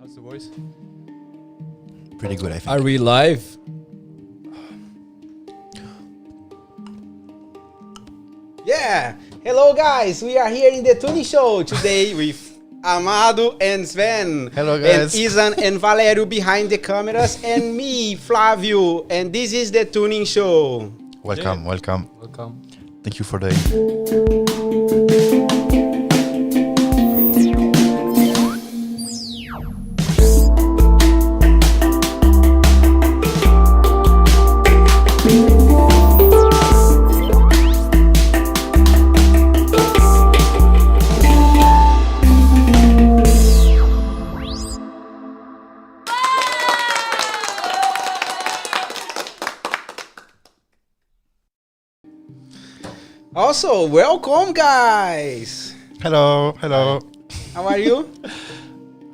How's the voice? Pretty good, I think. Are we live? Yeah! Hello guys, we are here in the tuning show today with Amado and Sven. Hello, guys. And Ezahn and Valerio behind the cameras and me, Flavio. And this is the tuning show. Welcome, Yeah. welcome. Welcome. Thank you for the... Also, welcome guys. Hello, hello. How are you?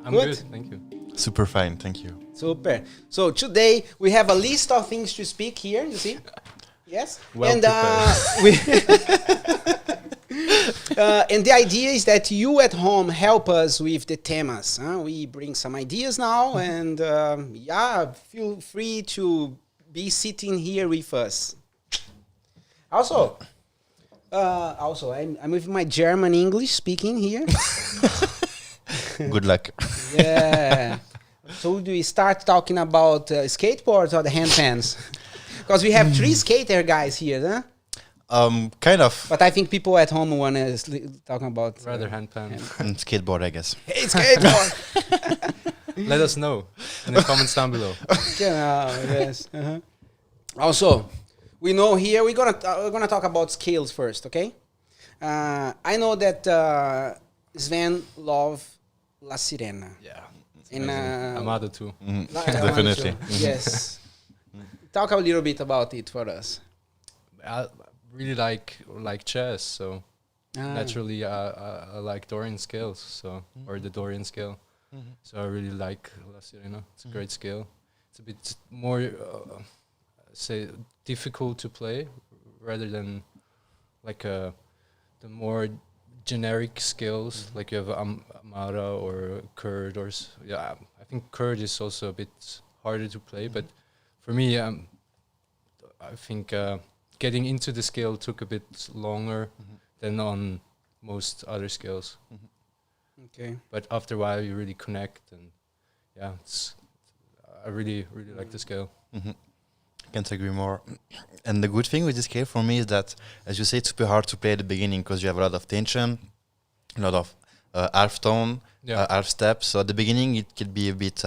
I'm Good. good. Thank you. Super fine, thank you. Super. So today we have a list of things to speak here, you see? Yes? Well and and the idea is that you at home help us with the themas. We bring some ideas now and yeah, feel free to be sitting here with us. Also, I'm with my German English speaking here. Good luck. Yeah. So do we start talking about skateboards or the handpans? Because we have three skater guys here, huh? Kind of. But I think people at home want to talking about Rather handpan. And skateboard, I guess. Hey, skateboard. Let us know in the comments down below. Yes. Uh-huh. Also, we know here we're gonna talk about scales first, okay? I know that Sven love La Sirena. Yeah. And Amado too. Definitely. Yes. Talk a little bit about it for us. I really like jazz, so Ah. naturally I like Dorian scales, so or the Dorian scale. So I really like La Sirena. It's a great scale. It's a bit more say difficult to play rather than like the more generic scales like you have Amara or Kurd or yeah. I think Kurd is also a bit harder to play, but for me, I think getting into the scale took a bit longer than on most other scales. Okay. But after a while, you really connect, and yeah, I really like the scale. Can't agree more. And the good thing with this scale for me is that, as you say, it's super hard to play at the beginning because you have a lot of tension, a lot of half tone, half step. So at the beginning, it could be a bit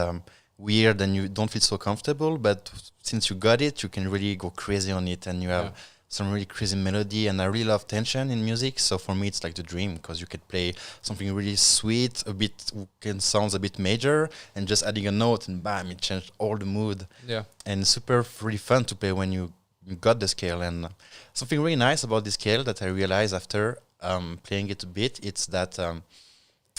weird and you don't feel so comfortable. But since you got it, you can really go crazy on it and you have some really crazy melody. And I really love tension in music. So for me, it's like the dream because you could play something really sweet, a bit sounds a bit major, and just adding a note and bam, it changed all the mood. Yeah. And super really fun to play when you got the scale. And something really nice about this scale that I realized after playing it a bit, it's that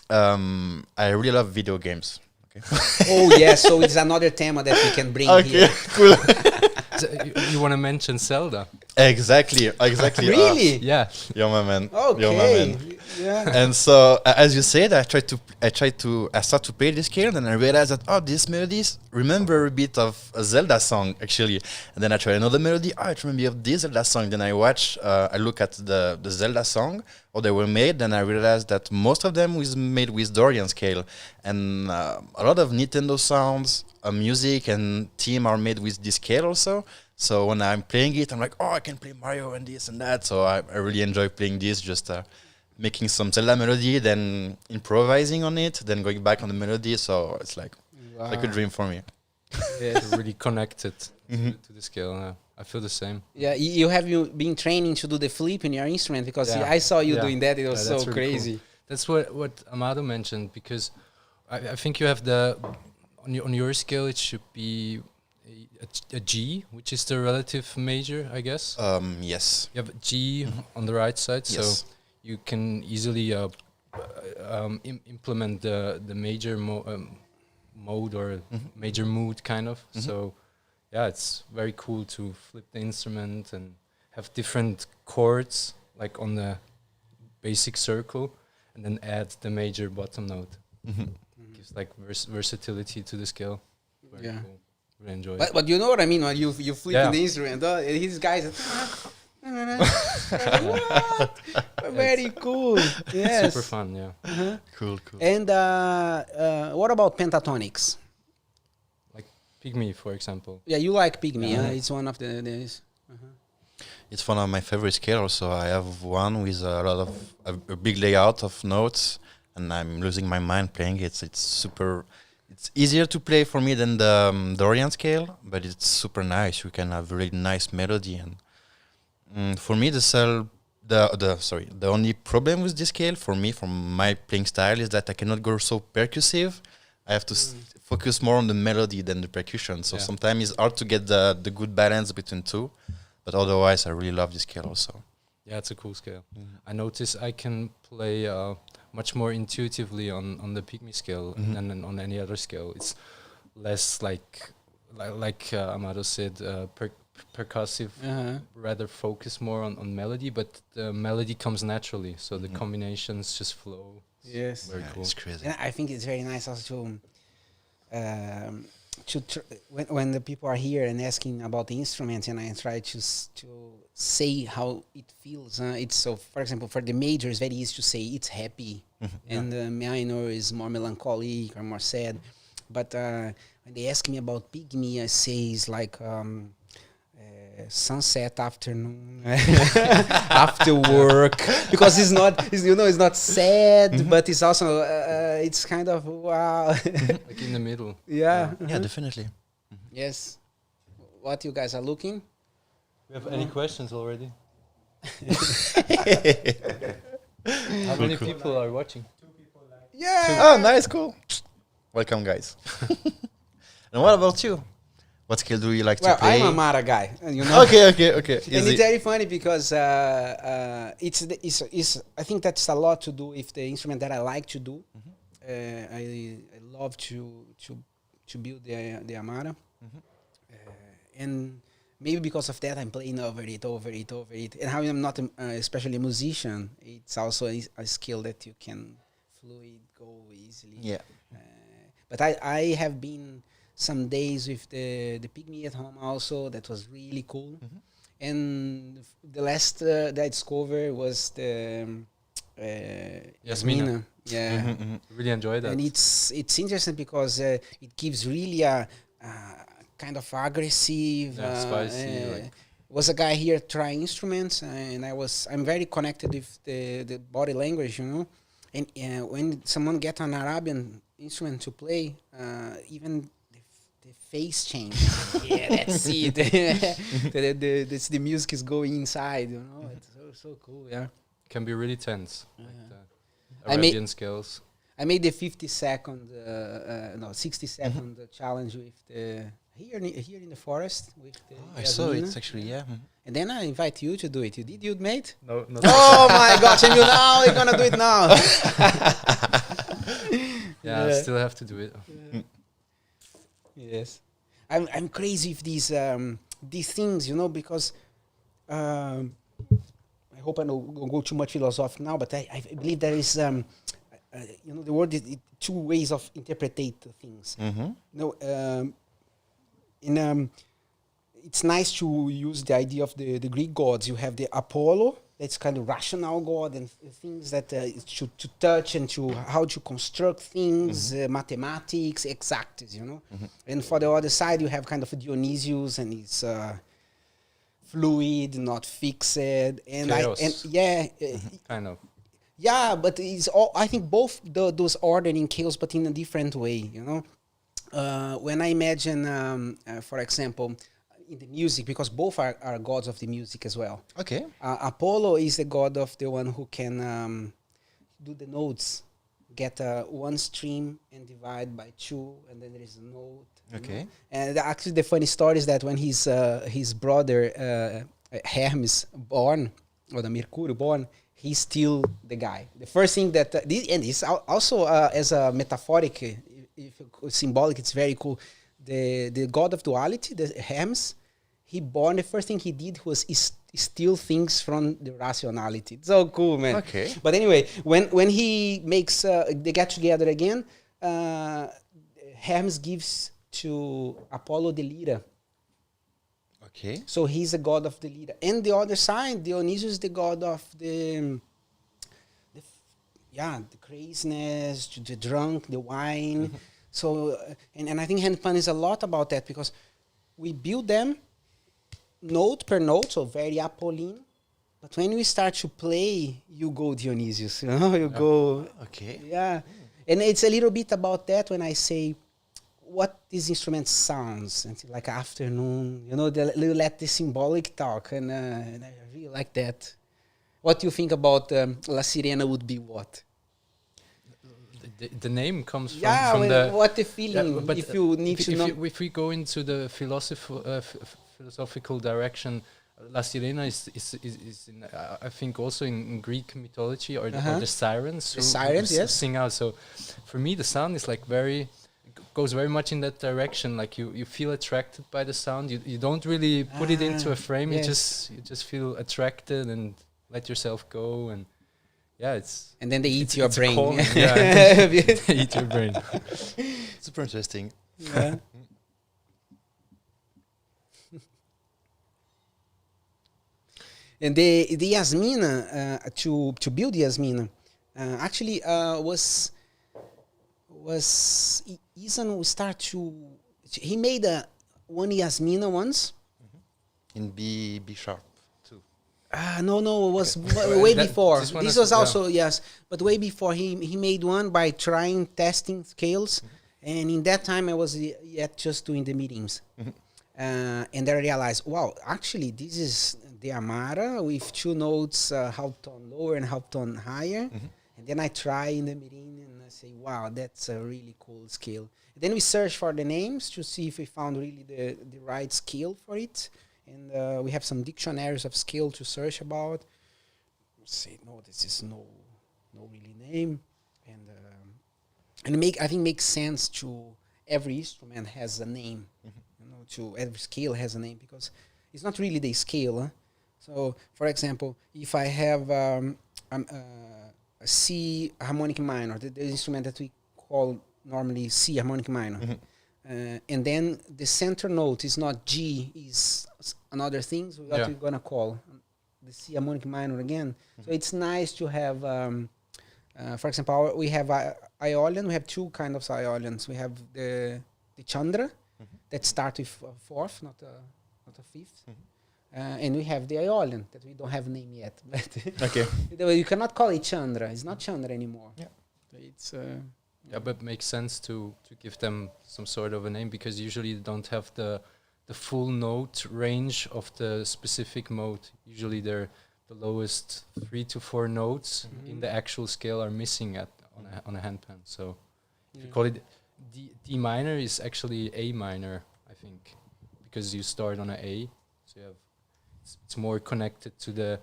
I really love video games. Okay. Oh yes, so it's another tema that we can bring here. Cool. You want to mention Zelda? Exactly. Really? Yeah. You're my man. Okay. You're my man. Yeah. And so, as you said, I start to play this scale, and I realized that these melodies remember a bit of a Zelda song actually. And then I try another melody. I remember of this Zelda song. Then I look at the Zelda song, how they were made. Then I realized that most of them was made with Dorian scale, and a lot of Nintendo sounds, music, and theme are made with this scale also. So when I'm playing it, I'm like, I can play Mario and this and that. So I really enjoy playing this, just making some Zelda melody, then improvising on it, then going back on the melody. So it's like a dream for me. Yes. Really connected to the scale. I feel the same. Yeah, you have been training to do the flip in your instrument because I saw you doing that. It was so that's really crazy. cool. That's what Amado mentioned, because I think you have on your scale it should be a G, which is the relative major, I guess. Yes. You have a G on the right side, so you can easily implement the major mode or major mood kind of. So yeah, it's very cool to flip the instrument and have different chords like on the basic circle and then add the major bottom note. gives like versatility to the scale. Very cool. Really enjoy it. But you know what I mean when you flip the instrument. These guys. What? Very cool. Yes. Super fun. Yeah. Cool. And what about pentatonics? Like Pygmy, for example. Yeah, you like Pygmy. It's one of the. It's one of my favorite scales. Also, I have one with a lot of a big layout of notes, and I'm losing my mind playing it. It's super. It's easier to play for me than the Dorian scale, but it's super nice. You can have really nice melody, and for me, the only problem with this scale for me, from my playing style, is that I cannot go so percussive. I have to focus more on the melody than the percussion. So sometimes it's hard to get the good balance between two. But otherwise, I really love this scale also. Yeah, it's a cool scale. I notice I can play much more intuitively on the Pygmy scale than on any other scale. It's less like Amado said, percussive, rather focus more on melody, but the melody comes naturally, so the combinations just flow. Yes. Very cool. It's crazy. And I think it's very nice also when the people are here and asking about the instruments, and I try to say how it feels. It's so, for example, for the major, it's very easy to say it's happy, and the minor is more melancholic or more sad. But when they ask me about Pygmy, I say it's like sunset afternoon after work, because it's not sad, but it's also it's kind of wow. Like in the middle. Yeah, Definitely. yes. What you guys are looking? We have any questions already? How many people are watching? Yeah. Oh, nice, cool. Welcome, guys. And what about you? What scale do you like to play? I'm a Mara guy, you know. Okay. And it's very funny because it's I think that's a lot to do with the instrument that I like to do. I love to build the Amara, and maybe because of that I'm playing over it. And how I'm not especially a musician, it's also a skill that you can go easily. Yeah. But I have been some days with the Pygmy at home also. That was really cool. And the last that I discovered was the Yasmina. Yeah. Really enjoy that. And it's interesting because it gives really a kind of aggressive, spicy. Was a guy here trying instruments, and I'm very connected with the body language, you know. And when someone gets an Arabian instrument to play, even the face change. Yeah, that's it. The music is going inside, you know. It's so cool, yeah. Can be really tense. Like the I Arabian scales. I made the 60 second challenge with the here in the forest with the I saw Yasmina. it actually, And then I invite you to do it. You did, you mate? No, not Oh my gosh! And you're gonna do it now. yeah, I still have to do it. Yes, I'm crazy with these things, you know, because I hope I don't go too much philosophical now, but I believe there is the word is two ways of interpreting things. It's nice to use the idea of the Greek gods. You have the Apollo, that's kind of rational god, and things that to touch and to how to construct things, mathematics, exactness, you know. And for the other side, you have kind of Dionysius, and it's fluid, not fixed, and Chaos. Kind of. Yeah, but it's all. I think both those ordered in chaos, but in a different way, you know. When I imagine, for example, in the music, because both are gods of the music as well. Okay. Apollo is the god of the one who can do the notes, get one stream and divide by two, and then there is a note. Okay. And actually, the funny story is that when his brother Hermes born, or the Mercury born, he's still the guy. The first thing that and it's also as a metaphoric, if symbolic, it's very cool. The god of duality, the Hermes, he born. The first thing he did was steal things from the rationality. It's so cool, man. Okay. But anyway, when he makes they get together again, Hermes gives to Apollo the lyre. Okay. So he's the god of the lyre. And the other side, Dionysus is the god of the craziness, the drunk, the wine. So, and I think handpan is a lot about that, because we build them note per note, so very Apolline. But when we start to play, you go Dionysius, you go. Okay. Yeah. And it's a little bit about that when I say what this instrument sounds, and like afternoon, you let the symbolic talk, and I really like that. What do you think about La Sirena would be what? The name comes from the... what the feeling, but if you need to know. If we go into the philosophical direction, La Sirena is in, I think also in Greek mythology, or the sirens. The sirens, yes. Sing out. So for me, the sound is like goes very much in that direction. Like you feel attracted by the sound. You don't really put it into a frame. Yes. You just feel attracted and let yourself go, and it's. And then they eat your brain. They eat your brain. Super interesting. Yeah. And the Yasmina, to build Yasmina, actually was Ezahn will start to. He made one Yasmina once. In B sharp too. No, it was way before. This was also yes, but way before he made one by testing scales, and in that time I was yet just doing the meetings, and then I realized, wow, actually this is the Amara with two notes, half tone lower and half tone higher, and then I try in the meeting and I say, wow, that's a really cool scale. And then we search for the names to see if we found really the right scale for it. And we have some dictionaries of scale to search about. Say no, this is no really name, and I think makes sense to every instrument has a name. To every scale has a name, because it's not really the scale. So, for example, if I have a C harmonic minor, the instrument that we call normally C harmonic minor. And then the center note is not G, is another thing. So what we're gonna call the C harmonic minor again. So it's nice to have, for example, we have Aeolian. We have two kinds of Aeolians. We have the Chandra that start with a fourth, not a fifth. And we have the Aeolian that we don't have a name yet. But Okay. you cannot call it Chandra. It's not Chandra anymore. Yeah. It's but it makes sense to give them some sort of a name, because usually they don't have the full note range of the specific mode. Usually the lowest 3 to 4 notes in the actual scale are missing on a handpan. So if you call it D minor, is actually A minor, I think, because you start on an A, so you have it's more connected to the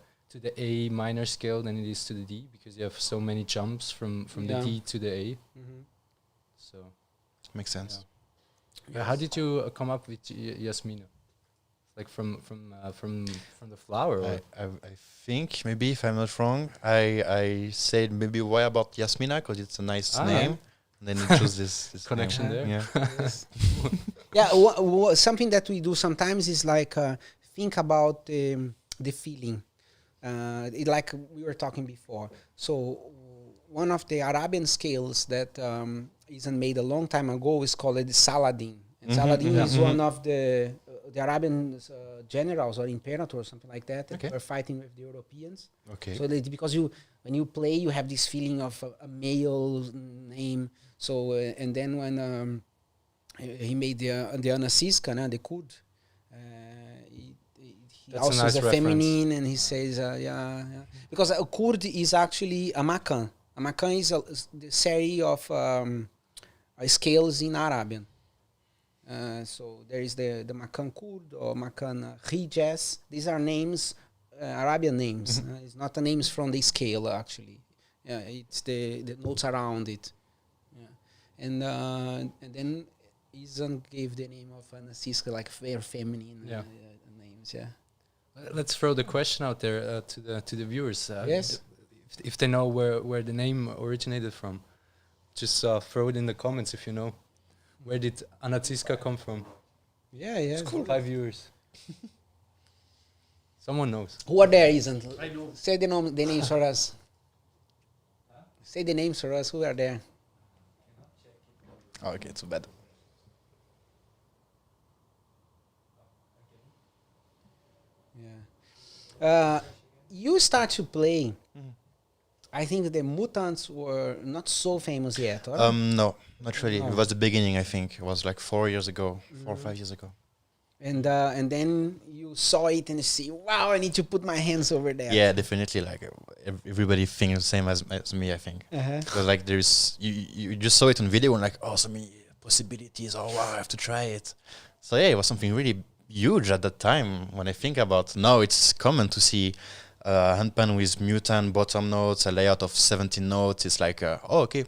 A minor scale than it is to the D, because you have so many jumps from the D to the A. So Makes sense. how did you come up with Yasmina? Like from the flower? Or? I think, maybe if I'm not wrong, I said maybe why about Yasmina, because it's a nice name. And then you choose this Connection name. there. Yeah. Something that we do sometimes is like think about the feeling. Like we were talking before. So one of the Arabian scales that isn't made a long time ago is called the Saladin. And Saladin is one of the Arabian generals or imperators or something like that that were fighting with the Europeans. Okay. So because when you play, you have this feeling of a male name. So and then when he made the Anasiska, the Kurd, he That's also a nice is a reference. feminine, and he says because a Kurd is actually a makan. A makan is the series of scales in Arabian. So there is the Makan Kurd or Makan Hijaz. These are names, Arabian names. It's not the names from the scale, actually. Yeah, it's the notes around it. Yeah. And then Ezahn gave the name of Anasiska, like very feminine names. Yeah. Let's throw the question out there to the viewers. Yes. If they know where the name originated from. just throw it in the comments if you know. Where did Anaziska come from? Yeah, yeah. It's cool. 5 viewers. Someone knows. Who are there, isn't? I know. Say the names for us. Say the names for us. Who are there? Oh, okay, too bad. Yeah. You start to play. I think the Mutants were not so famous yet. Or? No, not really. No. It was the beginning, I think. It was like 4 years ago, 4 or 5 years ago. And then you saw it and you see, wow, I need to put my hands over there. Yeah, definitely. Like everybody thinks the same as me, I think. Uh-huh. Because like you just saw it on video and like, oh, so many possibilities. Oh wow, I have to try it. So yeah, it was something really huge at that time. When I think about now, it's common to see handpan with mutant bottom notes, a layout of 17 notes. It's like, oh okay.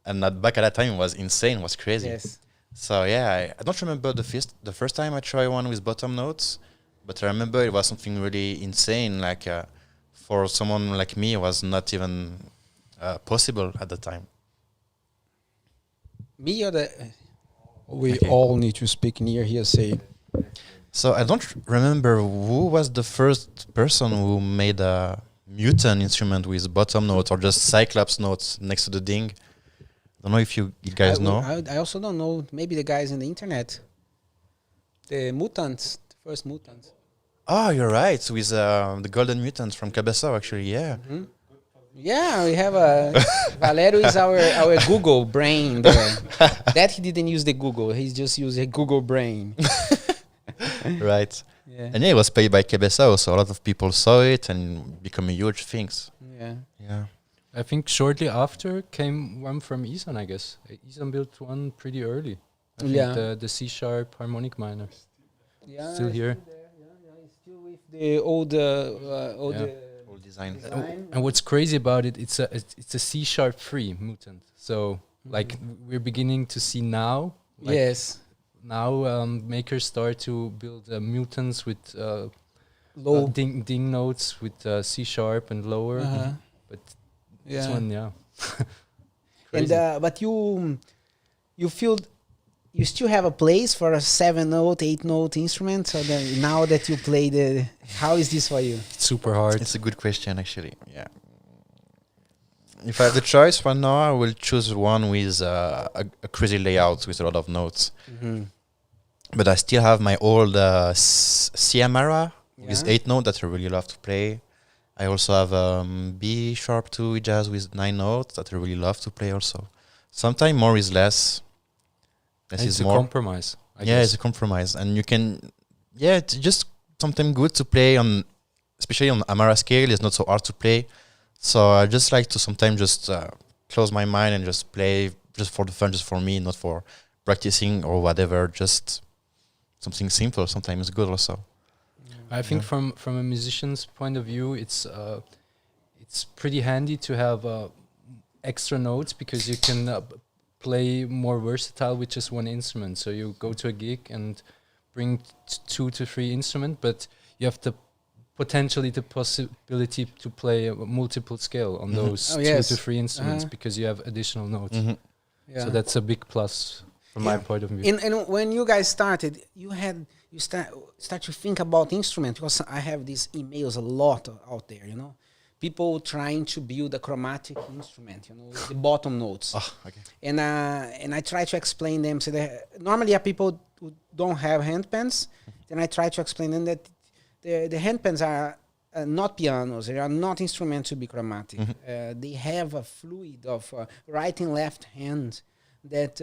And back at that time, it was insane. It was crazy. Yes. So yeah, I don't remember the first time I tried one with bottom notes, but I remember it was something really insane. Like for someone like me, it was not even possible at the time. Me or the... We all need to speak near here, say... So I don't remember who was the first person who made a mutant instrument with bottom notes or just Cyclops notes next to the ding. I don't know if you guys know. I also don't know. Maybe the guys in the internet. The Mutants, the first Mutants. Oh, you're right. With the Golden Mutants from Cabeçao, actually, yeah. Mm-hmm. Yeah, we have a... Valerio is our Google brain there. That he didn't use the Google. He just used a Google brain. Right. Yeah. And yeah, it was played by Cabeçao, so a lot of people saw it and become huge things. Yeah. Yeah. I think shortly after came one from Ezahn, I guess. Ezahn built one pretty early. I think the C# harmonic minor. Yeah, Still here. It's still with the old Design. And what's crazy about it, it's a C# 3 mutant. So like we're beginning to see now. Like yes. Now makers start to build mutants with Low ding notes with C# and lower. Uh-huh. But Yeah. this one, yeah. And Crazy. but you feel you still have a place for a 7-note, 8-note instrument. So then now that you play how is this for you? It's super hard. It's a good question, actually. Yeah. If I have the choice for now, I will choose one with a crazy layout with a lot of notes. Mm-hmm. But I still have my old C Amara with Yeah. 8 notes that I really love to play. I also have B#2 jazz with 9 notes that I really love to play also. Sometimes more is less. Less It's is a more. compromise. I Yeah, guess. it's a compromise. And you can, yeah, it's just something good to play on, especially on Amara scale. It's not so hard to play. So I just like to sometimes just close my mind and just play just for the fun, just for me, not for practicing or whatever. Just something simple. Sometimes good also. I think from a musician's point of view, it's pretty handy to have extra notes because you can play more versatile with just one instrument. So you go to a gig and bring 2 to 3 instruments, but you have the potentially the possibility to play a multiple scale on those 2 to 3 instruments because you have additional notes. Mm-hmm. Yeah. So that's a big plus from my point of view. And when you guys started, you start to think about instrument, because I have these emails a lot out there, you know, people trying to build a chromatic instrument, you know, with the bottom notes. Oh, okay. And I try to explain them. So normally are people who don't have handpans. Then I try to explain them that the handpans are not pianos. They are not instruments to be chromatic. Mm-hmm. They have a fluid of right and left hand that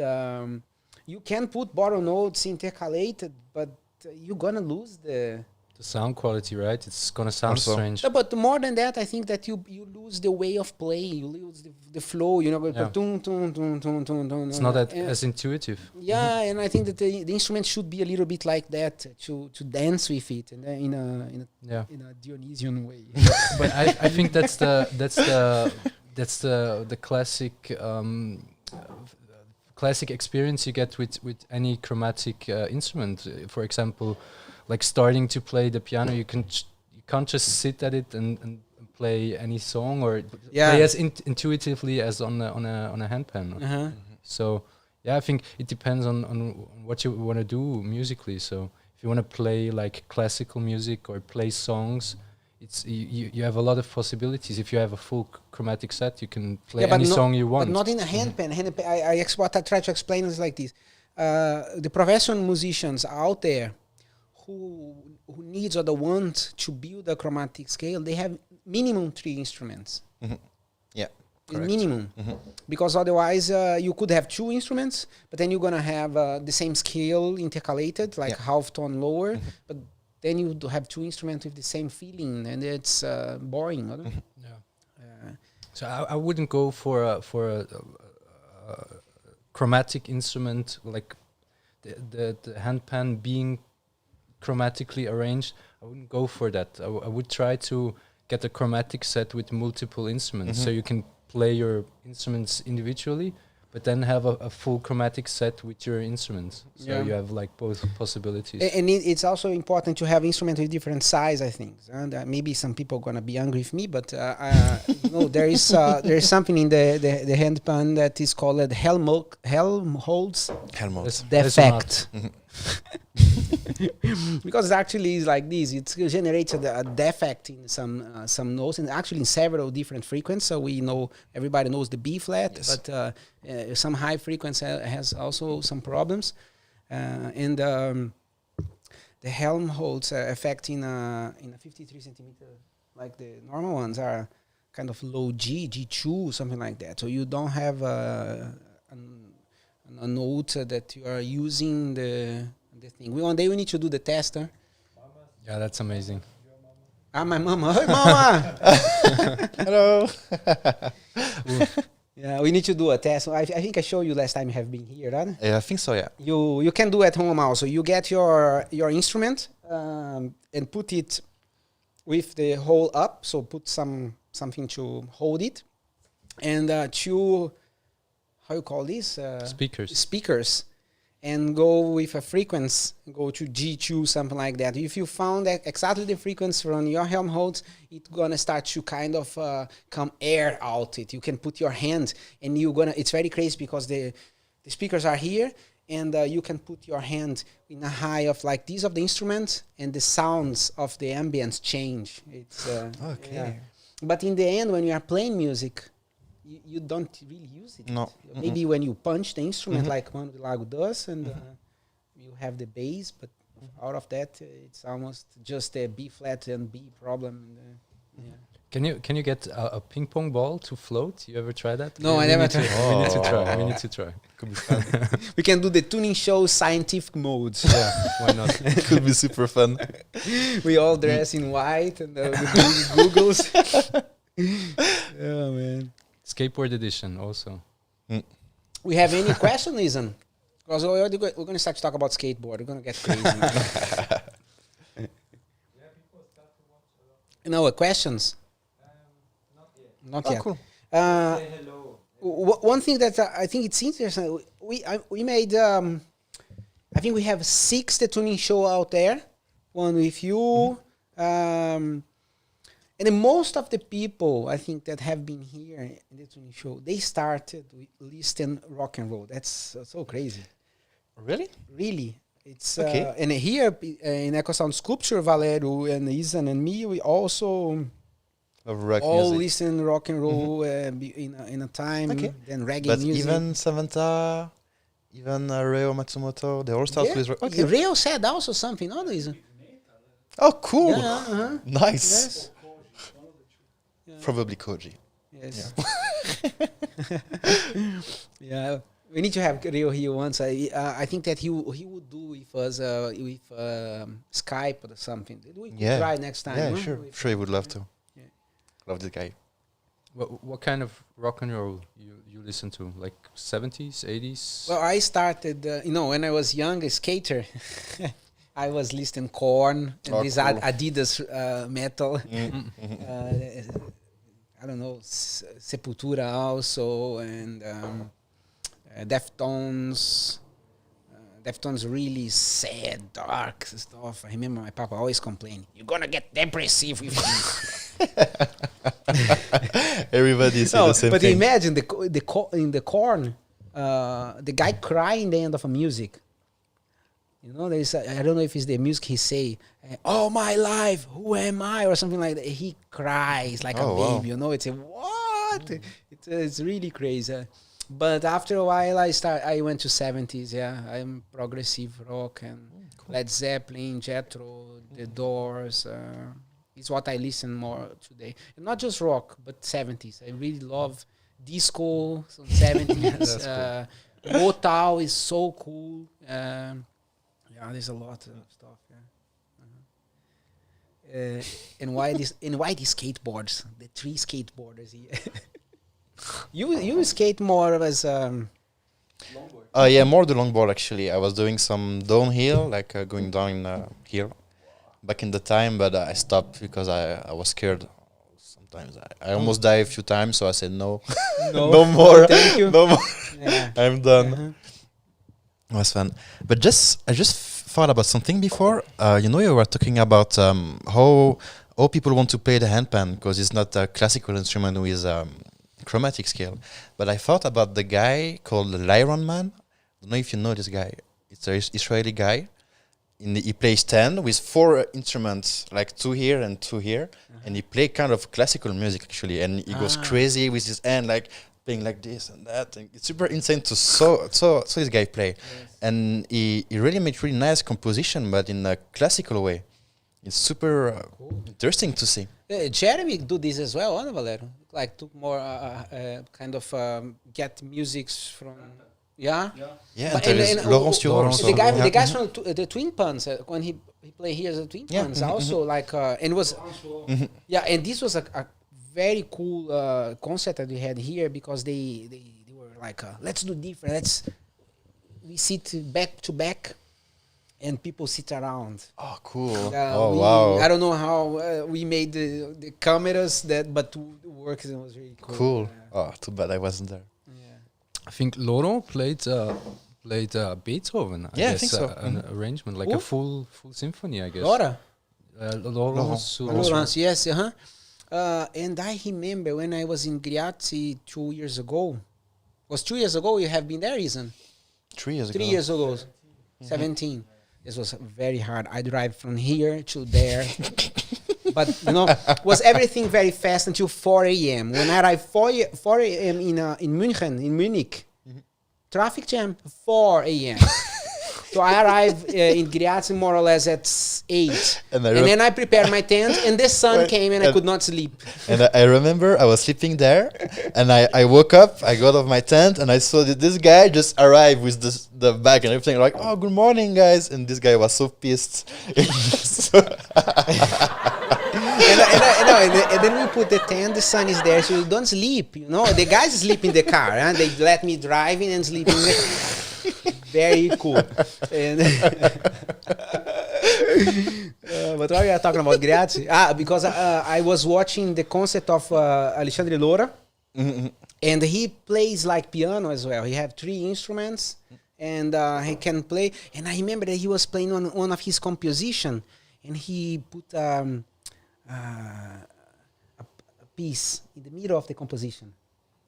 you can put bottom notes intercalated, but you're gonna lose the sound quality, right? It's gonna sound Also. strange. No, but more than that, I think that you lose the way of playing. You lose the flow. You know, Yeah. tum, tum, tum, tum, tum, tum, It's not that and- as intuitive. yeah, and I think that the instrument should be a little bit like that to dance with it, and Yeah. in a Dionysian way. But I think that's the classic experience you get with any chromatic instrument. For example, like starting to play the piano, you can't just sit at it and play any song or Yeah. play as intuitively as on a handpan. Uh-huh. So yeah, I think it depends on what you want to do musically. So if you want to play like classical music or play songs, it's you have a lot of possibilities. If you have a full chromatic set, you can play any song you want. But not in a handpan. What I try to explain is like this: the professional musicians out there who needs or the want to build a chromatic scale, they have minimum 3 instruments. Yeah. Correct. Minimum, because otherwise you could have 2 instruments, but then you're gonna have the same scale intercalated, like half tone lower. But then you have 2 instruments with the same feeling, and it's boring. Yeah. So I wouldn't go for a chromatic instrument like the handpan being chromatically arranged. I wouldn't go for that. I would try to get a chromatic set with multiple instruments, so you can play your instruments individually, but then have a full chromatic set with your instruments. So you have like both possibilities. And it's also important to have instruments with different size, I think. And maybe some people are gonna be angry with me, but there is something in the handpan that is called Helmholtz defect. Because it actually is like this. It generates a defect in some notes, and actually in several different frequencies. So we know, everybody knows the B flat, but some high frequency has also some problems. And the Helmholtz effect in a 53 centimeter, like the normal ones, are kind of low G, G2, something like that. So you don't have a note that you are using the thing. One day we need to do the test. Huh? Yeah, that's amazing. My mama. Hi, mama. Hello. Yeah, we need to do a test. I think I showed you last time you have been here, right? Yeah, I think so. Yeah. You can do at home also. You get your instrument and put it with the hole up. So put something to hold it, and 2, how you call this? Speakers. And go with a frequency, go to G2, something like that. If you found that exactly the frequency from your Helmholtz, it's gonna start to kind of come air out it. You can put your hand, and it's very crazy because the speakers are here, and you can put your hand in a high of like this of the instrument, and the sounds of the ambience change. It's okay. Yeah. But in the end, when you are playing music, you don't really use it. No. Maybe when you punch the instrument like Mano de Lago does, and you have the bass, but out of that, it's almost just a B flat and B problem. Can you get a ping pong ball to float? You ever try that? No, I never tried. We need to try. We need to try. Could be fun. We can do the tuning show scientific modes. Yeah, why not? Could be super fun. We all dress in white and the googles. Yeah, man. Skateboard edition also. We have any question, Ezahn? Because we're going to start to talk about skateboard. We're going to get crazy. No, questions? Not yet. Cool. Say hello. One thing that I think it's interesting, we made, I think we have 6 the tuning show out there. One with you. And then most of the people, I think, that have been here in the tuning show, they started with listening rock and roll. That's so crazy. Really? Really. It's Okay. And here in EchoSoundSculpture, Valerio and Ezahn and me, we also Of rock all music. listen rock and roll in a time. Okay. Then reggae But music. even Samantha, even Reo Matsumoto, they all start with rock. Okay. Rio said also something, no, Ezahn? Oh, cool. Yeah, Nice. Yes. Probably Koji. Yes. Yeah. We need to have Rio here once. I think that he would do with us with Skype or something. We could try next time. Yeah, huh? sure. Sure, he would love to. Yeah. Love this guy. What kind of rock and roll you listen to? Like 70s, 80s? Well, I started, when I was young, a skater. I was listening Korn and this cool. Adidas metal. I don't know, Sepultura also, and Deftones. Deftones really sad, dark stuff. I remember my papa always complaining, "You're gonna get depressive with this." Everybody say the same but thing. imagine in the corn, the guy crying in the end of a music. You know, there's I don't know if it's the music he say, "Oh my life, who am I?" or something like that. He cries like a baby. Wow. You know, it's a what? It's really crazy. But after a while, I went to 70s. Yeah, I'm progressive rock and Led Zeppelin, Jethro, The Doors. It's what I listen more today. And not just rock, but 70s. I really love disco, some 70s. Motown is so cool. Yeah, there's a lot of stuff. Yeah. And why these skateboards? The 3 skateboarders here. You skate more as longboard. Yeah, more the longboard actually. I was doing some downhill, like going down here back in the time, but I stopped because I was scared. Sometimes I almost died a few times, so I said no, no more, Thank you. no more. Yeah. I'm done. It was fun, but I just thought about something before. You know, you were talking about how people want to play the handpan because it's not a classical instrument with chromatic scale. But I thought about the guy called Lyron Man. I don't know if you know this guy. It's an Israeli guy. He plays 10 with 4 instruments, like 2 here and 2 here, and he play kind of classical music actually, and he goes crazy with his hand, like playing like this and that. And it's super insane to so this guy play, and he really made really nice composition, but in a classical way. It's super interesting to see. Jeremy do this as well, huh, Valerio? Like took more kind of get musics from. Yeah. Yeah, But and there is Laurence Durand Laurence also. the guys from the Twin Puns when he played here as a Twin Puns also like and was yeah, and this was a very cool concert that we had here because they were like let's do different, we sit back to back and people sit around. Oh, cool. Wow. I don't know how we made the cameras but to work, it was really cool. Cool. Oh, too bad I wasn't there. I think Laurent played Beethoven. I Yeah, I guess, think so. An arrangement, like a full symphony, I guess. Laura? Laurence, yes, and I remember when I was in Griazzi 2 years ago. Was 2 years ago? You have been there, Ezahn? 3 years ago. 3 years ago. 17. This was very hard. I drive from here to there. But, was everything very fast until 4 a.m. When I arrived 4 a.m. in Munich, traffic jam, 4 a.m. So I arrived in Griazzi more or less at 8. And then I prepared my tent, and the sun came, and I could not sleep. And I remember I was sleeping there, and I woke up, I got off my tent, and I saw that this guy just arrived with the bag and everything, like, oh, good morning, guys. And this guy was so pissed. And then we put the tent, the sun is there, so you don't sleep, The guys sleep in the car, and they let me drive in and sleep in the car. Very cool. And but why we are talking about Griazzi? Because I was watching the concert of Alexandre Lora, and he plays like piano as well. He have 3 instruments, and he can play. And I remember that he was playing on one of his composition, and he put a piece in the middle of the composition,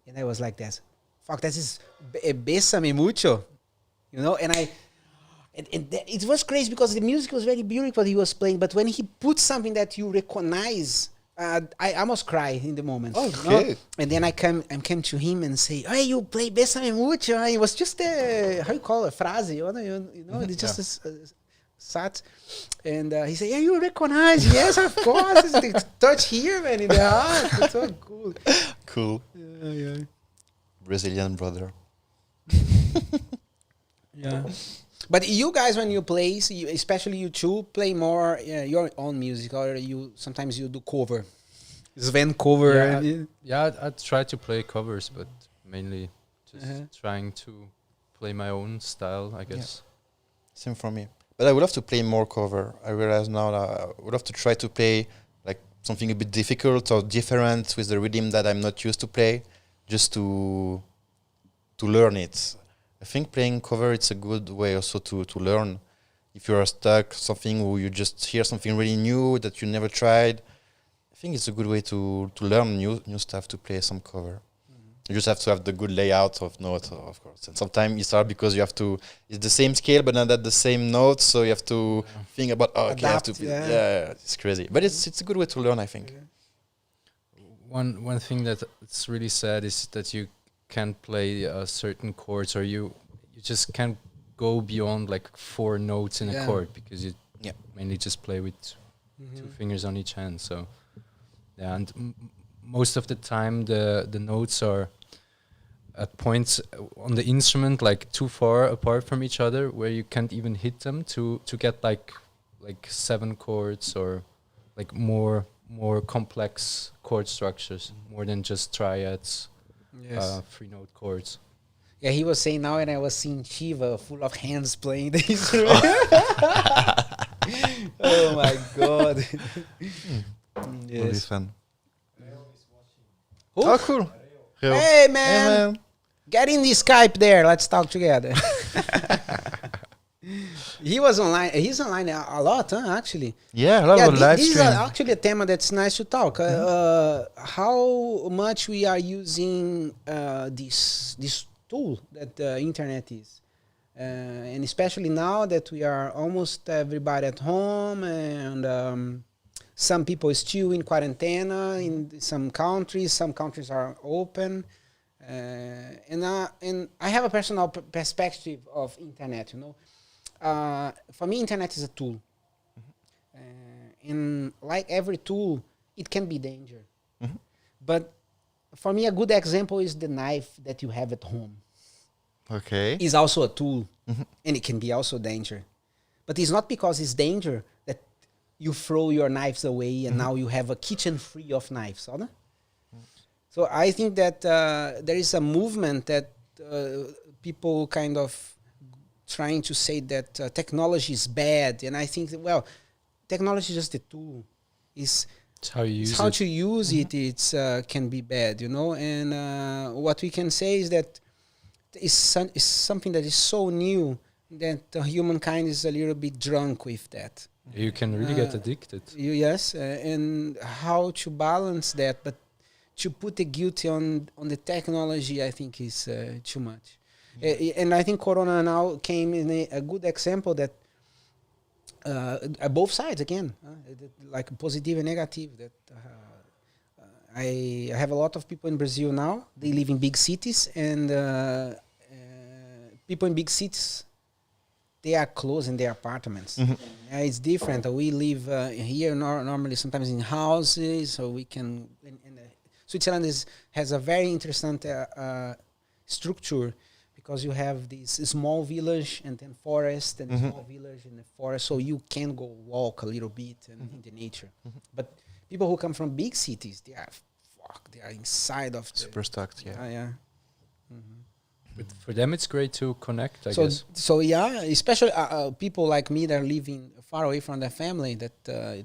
and I was like, "That, fuck, that is Bésame Mucho." And it was crazy because the music was very beautiful he was playing, but when he put something that you recognize, I almost cry in the moment. Okay. And then I came to him and say, "Hey, you play Bésame Mucho." It was just how you call it, phrase, it's just a sat. And he said, "Yeah, you recognize?" Yes, of course. It's the touch here, man, in the heart. It's so cool. Cool. Yeah. Brazilian brother. Yeah. But you guys, when you play, especially you two, play more your own music, or sometimes you do cover. Sven cover. I try to play covers, but mainly just trying to play my own style, I guess. Same for me. But I would love to play more cover. I realize now that I would love to try to play like something a bit difficult or different with the rhythm that I'm not used to play, just to learn it. I think playing cover, it's a good way also to learn. If you are stuck something or you just hear something really new that you never tried, I think it's a good way to learn new stuff, to play some cover. You just have to have the good layout of notes, of course. And sometimes it's hard because you have to. It's the same scale, but not at the same note, so you have to think about. Oh, okay, I have to. Yeah, it's crazy, but it's a good way to learn, I think. One thing that's really sad is that you can't play certain chords, or you just can't go beyond like 4 notes in a chord, because you mainly just play with 2 fingers on each hand. So and most of the time the notes are at points on the instrument like too far apart from each other, where you can't even hit them to get like 7 chords, or like more complex chord structures, more than just triads, 3-note chords. Yeah, he was saying now, and I was seeing Shiva full of hands playing the instrument. Oh my God. Yes. Will be fun. Who? Oh, cool. Hey man. Get in the Skype there. Let's talk together. He was online. He's online a lot, actually. Yeah, a lot of live this stream. is actually a theme that's nice to talk. How much we are using this tool that the internet is, and especially now that we are almost everybody at home, and some people still in quarantine in some countries. Some countries are open. And I have a personal perspective of internet, you know. For me, internet is a tool. And like every tool, it can be danger. But for me, a good example is the knife that you have at home. Okay. Is also a tool, and it can be also danger. But it's not because it's danger that you throw your knives away and now you have a kitchen free of knives, right? So I think that there is a movement that people kind of trying to say that technology is bad, and I think that, well, technology is just a tool. It's how you use how it. to use it. It's can be bad, you know. And what we can say is that it's something that is so new that humankind is a little bit drunk with that. You can really get addicted. Yes, and how to balance that, but to put the guilt on the technology, I think is too much. And I think Corona now came in a good example that both sides again, like positive and negative. That I have a lot of people in Brazil now. They live in big cities, and people in big cities, they are close in their apartments. It's different. We live here normally sometimes in houses, so we can. Switzerland has a very interesting structure, because you have this small village and then forest and small village and the forest, so you can go walk a little bit in the nature. But people who come from big cities, they are inside of super stuck. yeah. But for them, it's great to connect, I guess. So yeah, especially people like me that are living far away from their family, that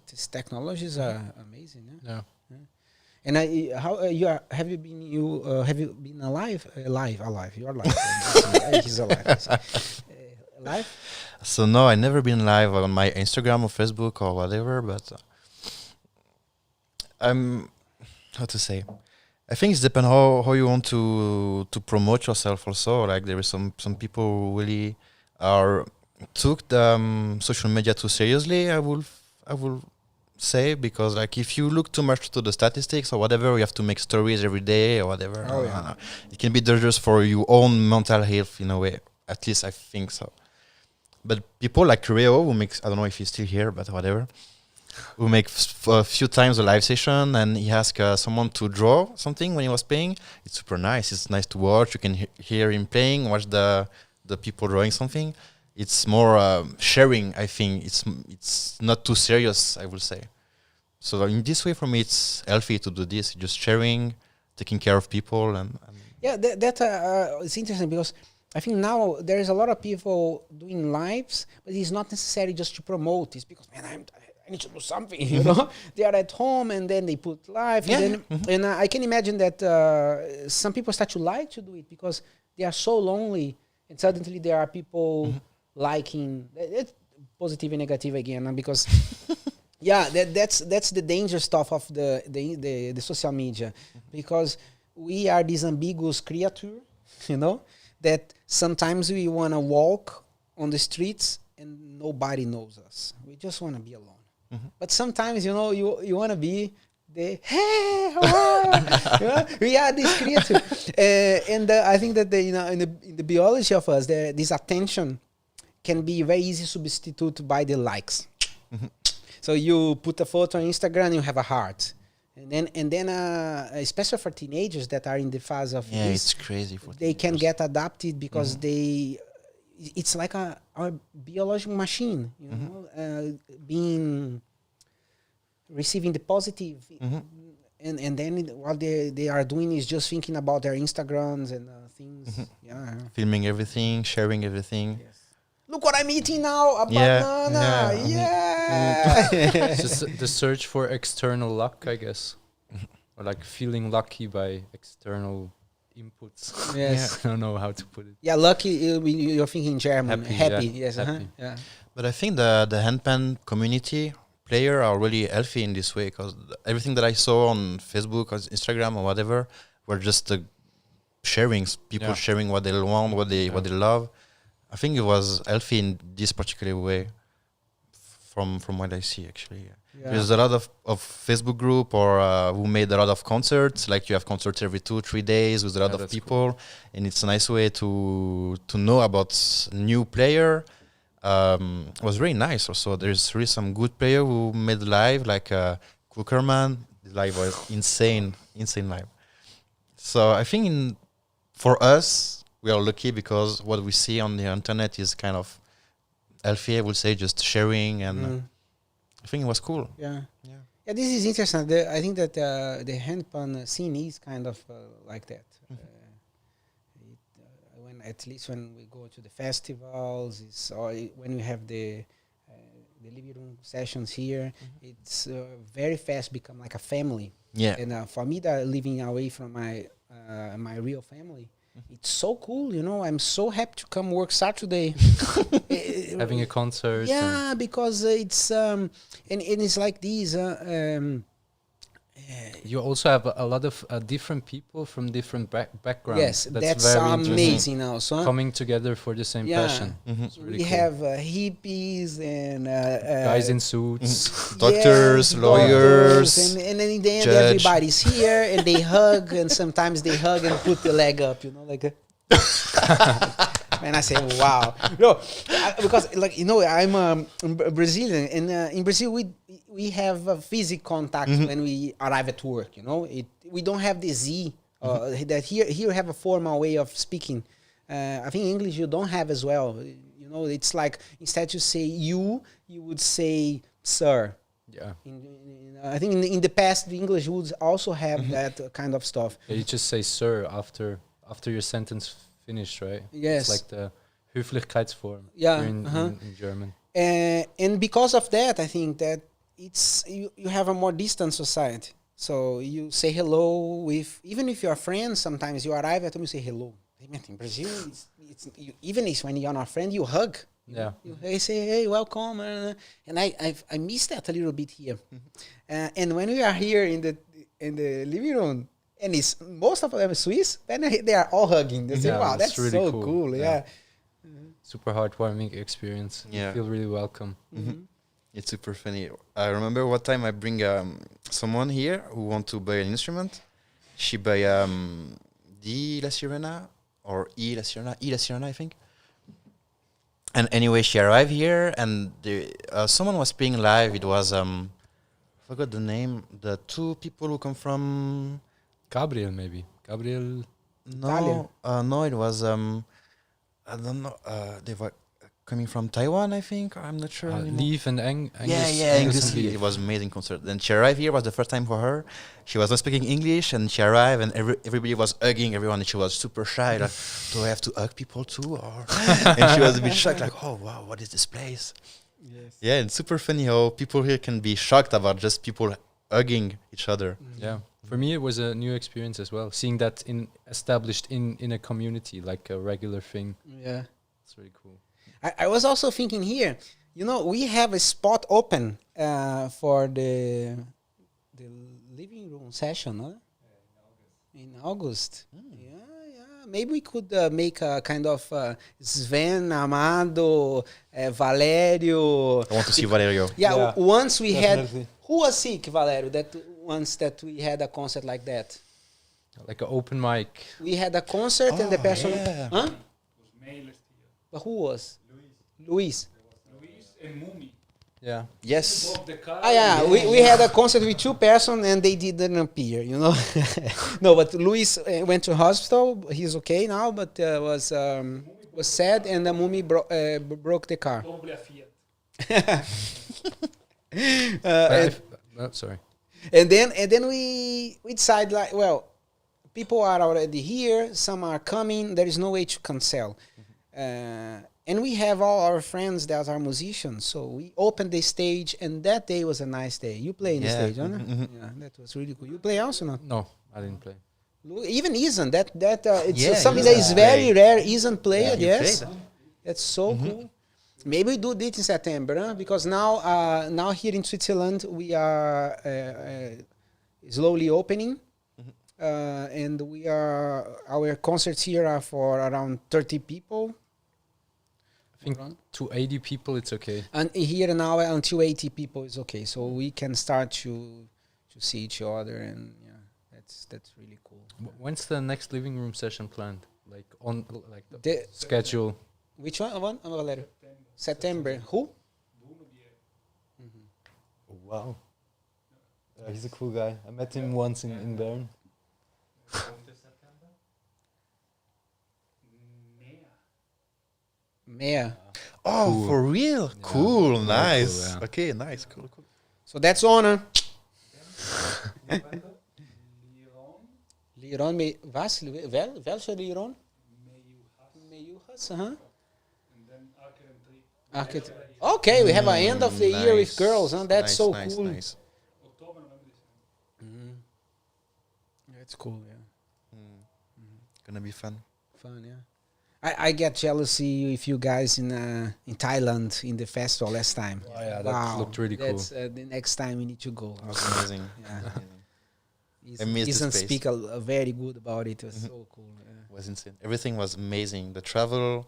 these technologies are amazing. Yeah. And have you been alive? Alive. You're alive. He's alive. Alive? So no, I never been live on my Instagram or Facebook or whatever, but how to say? I think it depends how you want to promote yourself also. Like there is some people who really took the social media too seriously, I will say, because like if you look too much to the statistics or whatever, you have to make stories every day or whatever. It can be dangerous for your own mental health in a way. At least I think so. But people like Rio, who makes, I don't know if he's still here, but whatever, who make a few times a live session, and he asked someone to draw something when he was playing. It's super nice. It's nice to watch. You can hear him playing, watch the people drawing something. It's more sharing, I think. It's not too serious, I would say. So in this way, for me, it's healthy to do this. Just sharing, taking care of people, and yeah, that it's interesting, because I think now there is a lot of people doing lives, but it's not necessarily just to promote. It's because, man, I need to do something. You know, they are at home and then they put live, and I can imagine that some people start to like to do it because they are so lonely, and suddenly there are people liking. It's positive and negative again, because Yeah, that's the danger stuff of the social media, because we are this ambiguous creature, that sometimes we want to walk on the streets and nobody knows us. We just want to be alone. But sometimes, you want to be the, hey, how are you? We are this creature. And I think that in the biology of us, this attention can be very easy substituted by the likes. So you put a photo on Instagram, you have a heart. And then especially for teenagers that are in the phase of this, it's crazy. They can get adapted because it's like our biological machine, receiving the positive. And then what they are doing is just thinking about their Instagrams and things. Yeah. Filming everything, sharing everything. Yes. Look what I'm eating now, a banana. Yeah. It's just the search for external luck, I guess. Or like feeling lucky by external inputs. Yes. I don't know how to put it. Yeah, lucky, you're thinking German. Happy. Yes. Happy. Yeah. But I think the handpan community player are really healthy in this way, because everything that I saw on Facebook or Instagram or whatever were just sharings, people sharing what they want, what they love. I think it was healthy in this particular way, from what I see actually. Yeah. There's a lot of Facebook group or who made a lot of concerts. Like you have concerts every 2-3 days with a lot of people, cool. And it's a nice way to know about new player. It was really nice. Also, there's really some good player who made live, like Cookerman. The live was insane live. So I think for us, we are lucky because what we see on the internet is kind of healthy, I would say, just sharing, and I think it was cool. Yeah, this is interesting. I think that the handpan scene is kind of like that. At least when we go to the festivals, or when we have the living room sessions here, it's very fast become like a family. Yeah. And for me, that living away from my real family, it's so cool, I'm so happy to come work Saturday. Having a concert. Yeah, because it's and it's like these. You also have a lot of different people from different backgrounds. Yes, that's very amazing also. Coming together for the same passion. Really we cool. Have hippies and guys in suits, doctors, lawyers, and then in the end everybody's here and they hug, and sometimes they hug and put the leg up, like a and I say, wow. No, because I'm Brazilian, and in Brazil we have physical contact when we arrive at work. We don't have the Z that here we have a formal way of speaking. I think English you don't have as well. It's like instead to say you would say sir. Yeah. I think in the past the English would also have that kind of stuff. Yeah, you just say sir after your sentence finished, right? Yes. It's like the Höflichkeitsform in German. And because of that, I think that it's you have a more distant society. So you say hello with, even if you're friends, sometimes you arrive at home, you say hello. In Brazil, even when you're not a friend, you hug. You say, hey, welcome. And I miss that a little bit here. And when we are here in the living room, and it's most of them Swiss, then they are all hugging. They say, wow, that's really so cool. Yeah. Super heartwarming experience. Yeah. You feel really welcome. It's super funny. I remember one time I bring someone here who want to buy an instrument. She buy D La Sirena or E La Sirena, I think. And anyway, she arrived here, and someone was playing live. It was I forgot the name. The two people who come from Gabriel, maybe. Gabriel. No, no, it was I don't know. They were coming from Taiwan, I think. I'm not sure. Leaf and Angus. Angus Lee. It was an amazing concert. Then she arrived here. It was the first time for her. She was not speaking English, and she arrived, and everybody was hugging everyone. And she was super shy. Like, do I have to hug people too? Or and she was a bit shocked, like, oh wow, what is this place? Yes. Yeah, and super funny how people here can be shocked about just people hugging each other. Yeah. For me, it was a new experience as well, seeing that established in a community, like a regular thing. Yeah. It's really cool. I was also thinking here, we have a spot open for the living room session, huh? In August. Yeah. Maybe we could make a kind of Sven, Amado, Valerio. I want to see Valerio. Yeah, once we definitely. had... Who was sick, Valerio, once that we had a concert like that? Like an open mic. We had a concert and the person... yeah. Huh? was May last year. But who was? Luis Luis. and Mumi. Yeah. Yes. Both the car. Ah, yeah, we had a concert with 2 persons and they didn't appear, No, but Luis went to hospital. He's okay now, but was sad, and the Mumi broke the car. Probably a Fiat. Sorry. And then we decide, like, well, people are already here, some are coming, there is no way to cancel. And we have all our friends that are musicians, so we opened the stage, and that day was a nice day. You play in the stage, huh? Yeah, that was really cool. You play also, no? No, I didn't play. Even Ezahn, it's Yeah, something that is Ezahn. very rare. Ezahn played, you yes. played. That's so cool. Maybe we do this in September, huh? Because now here in Switzerland we are slowly opening, and our concerts here are for around 30 people. I think to 80 people, it's okay. And here now until 80 people is okay, so we can start to see each other, and that's really cool. When's the next living room session planned? Like on the The- schedule? Which one? Valerio? September. Who? Oh, wow. He's a cool guy. I met him once in Bern. Mea. Oh, Cool. for real? Cool, nice. cool, yeah. Okay, nice, cool. So that's honor. Liron, welche Liron? Meyuhas, And then Aker and Tri. Archit. Okay, we have an end of the year with Nice. girls, huh? That's Nice, so nice, cool. Nice. October, November, December. That's cool, yeah. Gonna be fun. Fun, yeah. I get jealousy with you guys in Thailand in the festival last time. Oh, yeah, that looked really cool. That's the next time we need to go. It was amazing. Yeah. I missed the Isn't space. speak very good about it. It was so cool. Yeah. It was insane. Everything was amazing. The travel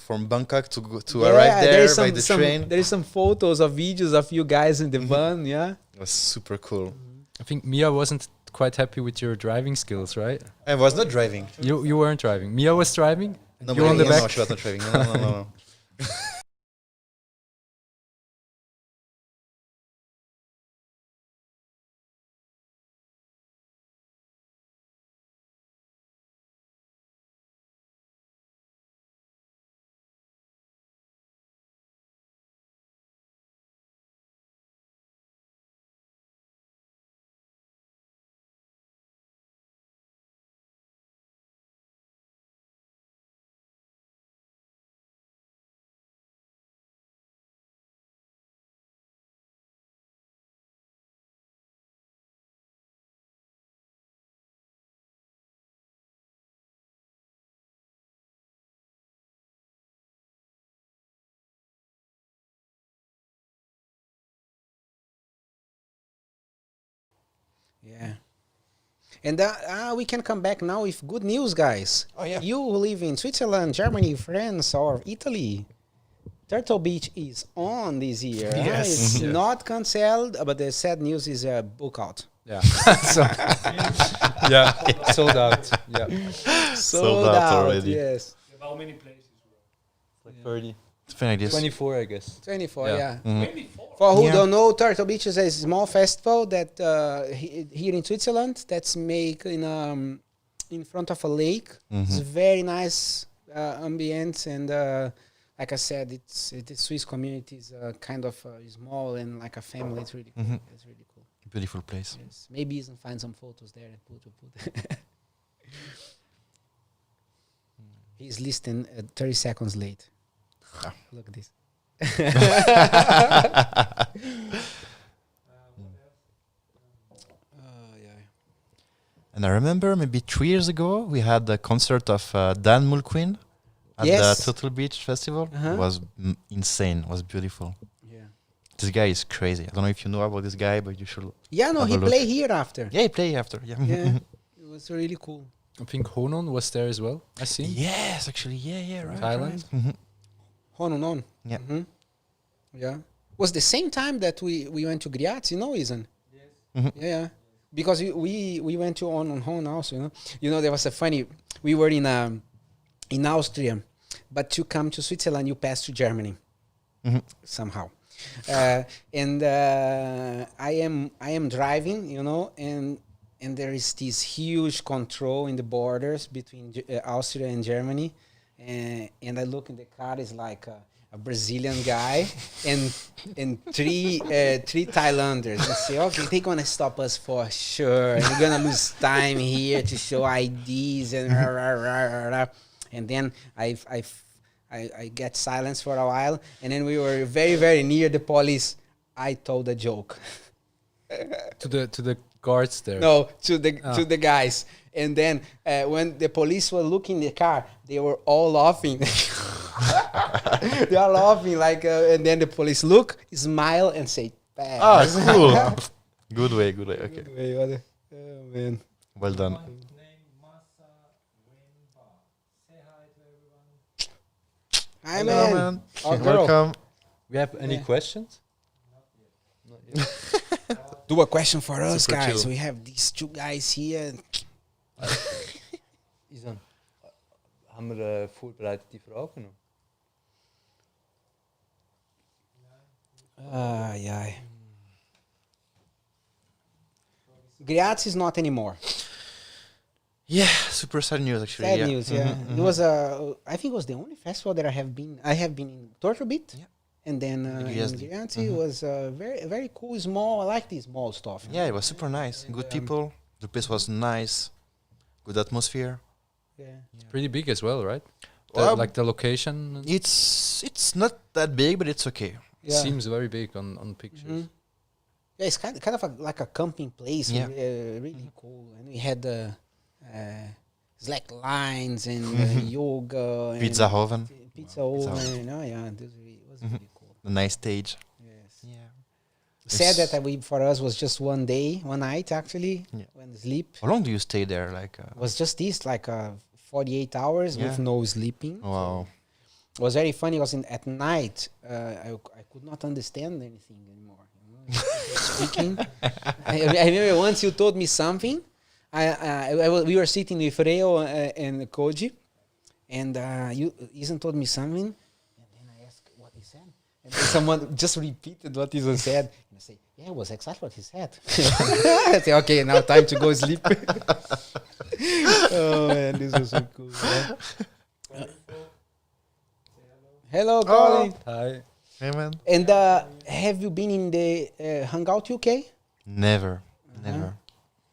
from Bangkok to go, to Yeah, arrive there there is by the train. There is some photos or videos of you guys in the van. Yeah. It was super cool. I think Mia wasn't quite happy with your driving skills, right? I was not driving. You weren't driving. Mia was driving. No, You on the no, back? she was not driving. No. Yeah. And we can come back now with good news, guys. Oh, yeah. You who live in Switzerland, Germany, France, or Italy, Turtle Beach is on this year. Yes. It's Yes. not cancelled, but the sad news is book out. Yeah. Yeah. Sold out. Yeah. Sold out out already. Yes. How many places? Like 30. Funny ideas. 24, I guess. 24, Yeah. yeah. 24. For who Yeah. don't know, Turtle Beach is a small festival that here in Switzerland that's made in front of a lake. It's very nice ambience, and like I said, the Swiss community is kind of small and like a family. It's really cool. It's really cool. Beautiful place. Yes. Maybe you can find some photos there and put. He's listening 30 seconds late. Look at this. And I remember maybe 3 years ago we had the concert of Dan Mulqueen at Yes. the Turtle Beach Festival. Uh-huh. It was insane. It was beautiful. Yeah. This guy is crazy. I don't know if you know about this guy, but you should. Yeah, no, Have a he look. played here after. Yeah, he play after. Yeah. Yeah. It was really cool. I think Honon was there as well. I see. Yes, actually. Yeah, right. Thailand. Right. Mhm. On and on. Yeah. Yeah. Was the same time that we went to Griaz, you know, Ezahn? Mhm. Yeah. Because we went to on Hon also, you know. You know, there was a funny. We were in Austria, but to come to Switzerland, you pass to Germany Mhm. somehow. And I am driving, you know, and there is this huge control in the borders between Austria and Germany, and I look in the car, is like a Brazilian guy and three Thailanders. And say, okay, they're gonna stop us for sure. And we're gonna lose time here to show IDs and rah, rah, rah, rah, rah. And then I get silence for a while, and then we were very, very near the police. I told a joke. To the guards there. No, to the guys. And then when the police were looking in the car, they were all laughing. They are laughing like, and then the police look, smile, and say, "Pass." Ah, cool. Good way. Okay. Oh man. Well done. Hi Hello, man. man. Our girl. Welcome. We have any Yeah. questions? Do a question for us, Super guys. chill. We have these two guys here. Ezahn, haben wir vorbereitete Fragen noch? Yeah. Griaz is not anymore. Yeah, super sad news actually. Sad yeah. news, yeah. It was I think it was the only festival that I have been in Turtle Beach. Yeah. And then in Griazdi. Griazdi was very, very cool, small. I like the small stuff. Yeah, it was super nice. Good people. The place was nice. Good atmosphere. Yeah. It's pretty big as well, right? Well, Like the location It's not that big, but it's okay. Yeah. seems very big on pictures. Mhm. Yeah, it's kind of like a camping place. Yeah. Really cool. And we had slack lines and yoga. And Pizza oven, Pizza oven. Oh, yeah. It was really cool. a nice stage. Yes. Yeah. Sad that for us was just one day, one night actually, Yeah. when sleep. How long do you stay there? Like, Was just this, like 48 hours with Yeah. no sleeping. wow. It was very funny. It was at night. I could not understand anything anymore. You know? Speaking. I remember once you told me something. We were sitting with Reo and Koji, and Ezahn told me something, and then I asked what he said, and then someone just repeated what Ezahn said, and I say, "Yeah, it was exactly what he said." I say, "Okay, now time to go sleep." Oh man, this was so cool. Man. Hello, Colin. Hi. Hey, man. And have you been in the Hangout UK? Never. Never.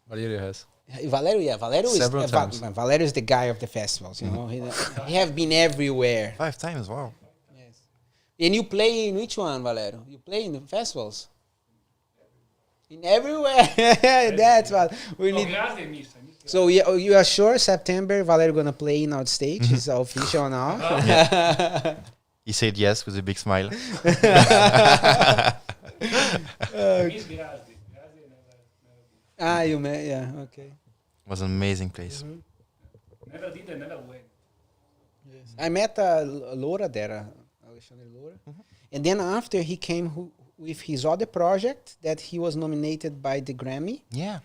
Valerio has. Valerio, yeah, Valerio Several is times. Valerio is the guy of the festivals. You know, he have been everywhere. 5 times. Wow. Yes. And you play in which one, Valerio? You play in the festivals. In everywhere. That's what we No, need. Griazdi I missed. So you are sure September Valerio gonna play in our stage? It's official now. He said yes with a big smile. I missed Griazdi. Griazdi never You may, yeah, okay. It was an amazing place. never did and never went. I met Laura there, Alexandre Laura. And then after he came with his other project that he was nominated by the Grammy Yeah.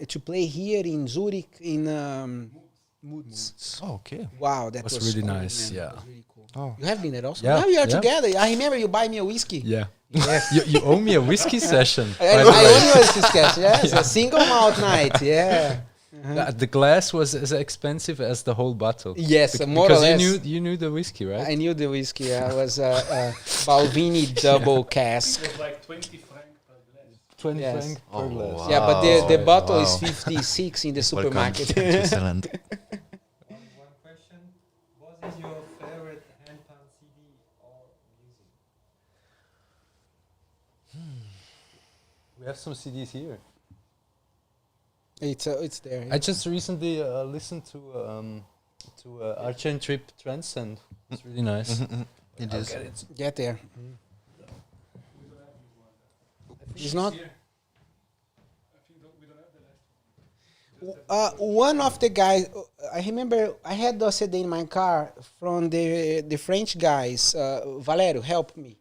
to play here in Zurich in Moods. Oh, okay. Wow, that Was was really cool, nice, man. yeah. That was really cool. Oh. You have been there also? Yeah, Now we are yeah. together. I remember you buy me a whiskey. Yeah. Yes. you owe me a whiskey session. I only was this cash, yes. A single malt night, yeah. The glass was as expensive as the whole bottle. Yes, more or Because less. you knew the whiskey, right? I knew the whiskey. I was a Balvenie double cask. It was like 20 franc per glass. 20 Yes. franc Oh, per glass. wow. Yeah, but the bottle is Wow. 56 in the Welcome supermarket. to Switzerland. One question. What is your favorite handpan CD or music? We have some CDs here. It's there. I just recently listened to to Archer Trip Transcend. It's really nice. It is. Get there. It's not. One of the guys, I remember I had the CD in my car from the French guys. Valerio, help me.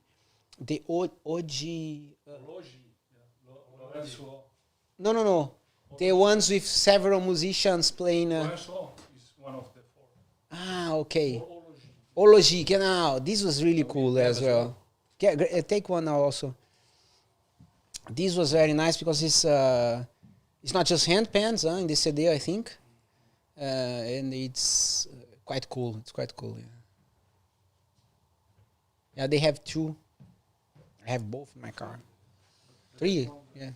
The OG. No. The ones with several musicians playing. Is one of the four. Okay. Ology, genau. This was really cool as well. Take one now also. This was very nice because it's not just hand pans in the CD, I think. And it's quite cool. It's quite cool, yeah. They have two. I have both in my car. 3, yeah.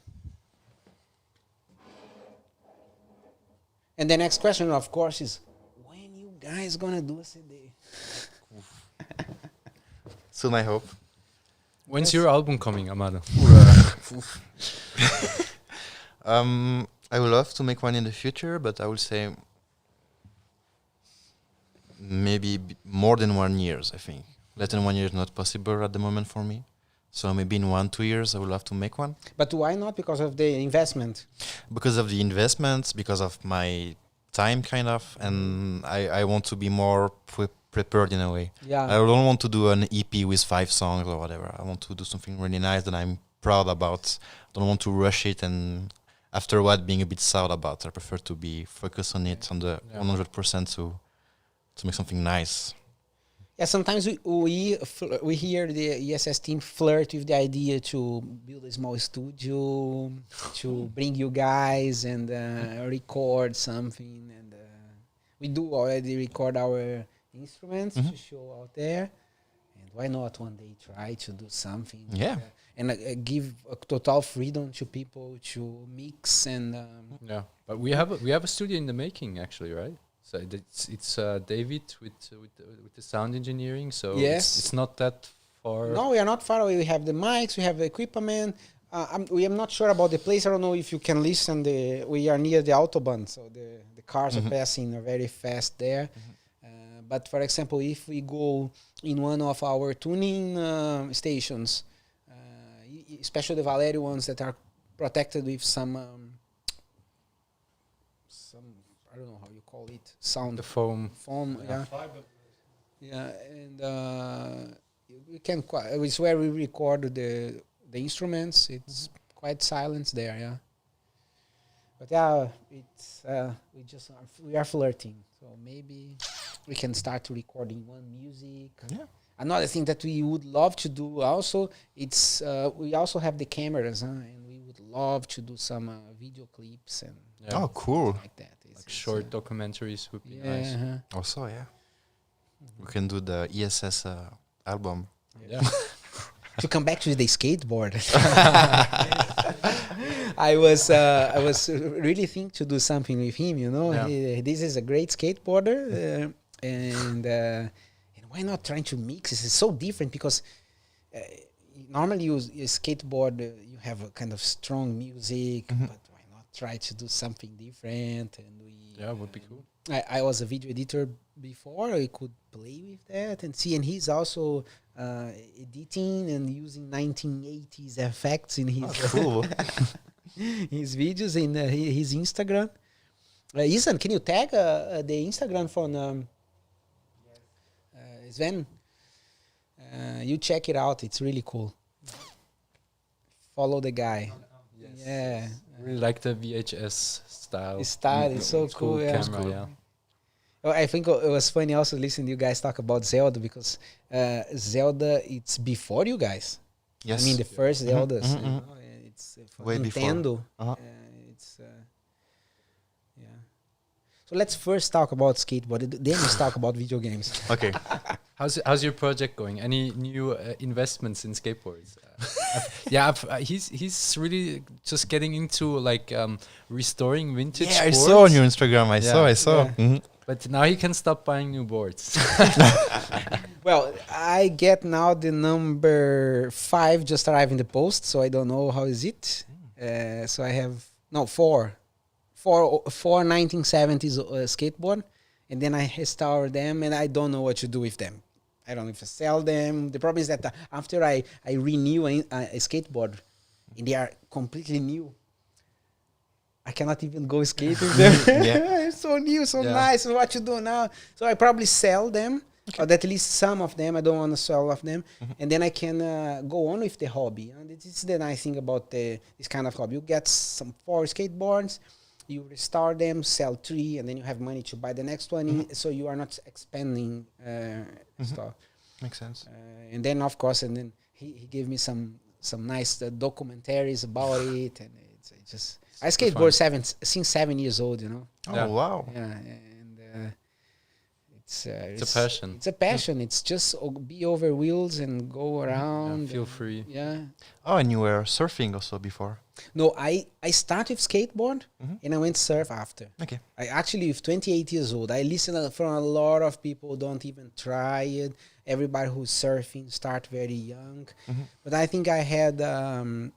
And the next question, of course, is when you guys gonna do a CD? Soon, I hope. When's your album coming, Amado? I would love to make one in the future, but I would say maybe more than 1 year, I think. Less than 1 year is not possible at the moment for me. So maybe in 1-2 years, I would love to make one. But why not? Because of the investment. Because of the investments, because of my time, kind of, and I want to be more prepared in a way. Yeah. I don't want to do an EP with 5 songs or whatever. I want to do something really nice that I'm proud about. Don't want to rush it and afterward being a bit sad about. I prefer to be focused on it on the 100% to make something nice. Yeah, sometimes we hear the ESS team flirt with the idea to build a small studio, to bring you guys and record something. And we do already record our instruments to show out there. And why not one day try to do something? Yeah. And give a total freedom to people to mix and... Yeah, but we have a studio in the making, actually, right? So it's David with the sound engineering. So Yes. it's not that far. No, we are not far away. We have the mics, we have the equipment. We am not sure about the place. I don't know if you can listen. We are near the Autobahn, so the cars are passing very fast there. But for example, if we go in one of our tuning stations, especially the Valerio ones that are protected with some I don't know how you call it, sound. The foam. Yeah. Yeah, and we can. It's where we record the instruments. It's quite silence there, yeah. But yeah, it's we are flirting. So maybe we can start recording one music. Yeah. Another thing that we would love to do also, it's we also have the cameras, and we would love to do some video clips and Oh, cool. like that. Like short documentaries would be nice. Also, yeah. We can do the ESS album. Yeah. To come back to the skateboard, I was really thinking to do something with him. You know, Yeah. this is a great skateboarder, and why not trying to mix? This is so different because normally you skateboard, you have a kind of strong music, but why not try to do something different? And Yeah, would be cool. I was a video editor before. I could play with that and see. And he's also editing and using 1980s effects in his Cool. his videos in his Instagram. Ezahn, can you tag the Instagram from Sven? You check it out. It's really cool. Follow the guy. Yeah. Really like the VHS style. His style is so cool. Yeah. Camera, yeah. Oh, I think it was funny also listening to you guys talk about Zelda because Zelda, it's before you guys. Yes. I mean, the first Zeldas. You know, it's for Way before. Nintendo. Uh-huh. It's yeah. So let's first talk about skateboard. Then let's talk about video games. Okay. How's your project going? Any new investments in skateboards? He's really just getting into like restoring vintage. Yeah, I boards. saw on your Instagram. I saw. Yeah. Mhm. But now he can stop buying new boards. Well, I get now the number 5 just arrived in the post, so I don't know how is it. So I have four 1970s skateboard, and then I restore them, and I don't know what to do with them. I don't know if I sell them. The problem is that after I renew a skateboard, and they are completely new, I cannot even go skate with them. Yeah. So new, so nice. What you do now? So I probably sell them, or at least some of them. I don't want to sell all of them, and then I can go on with the hobby. And this is the nice thing about this kind of hobby. You get some 4 skateboards, you restore them, sell 3, and then you have money to buy the next one. So you are not expanding stuff. Makes sense. And then of course, and then he gave me some nice documentaries about it, and it's just I skateboard since 7 years old, you know. Oh, Yeah. wow. Yeah, and it's It's a passion. It's a passion. It's just be over wheels and go around. Feel free. Yeah. Oh, and you were surfing also before. No, I started skateboard and I went surf after. Okay. I actually, with 28 years old, I listen from a lot of people don't even try it. Everybody who's surfing start very young. But I think I had a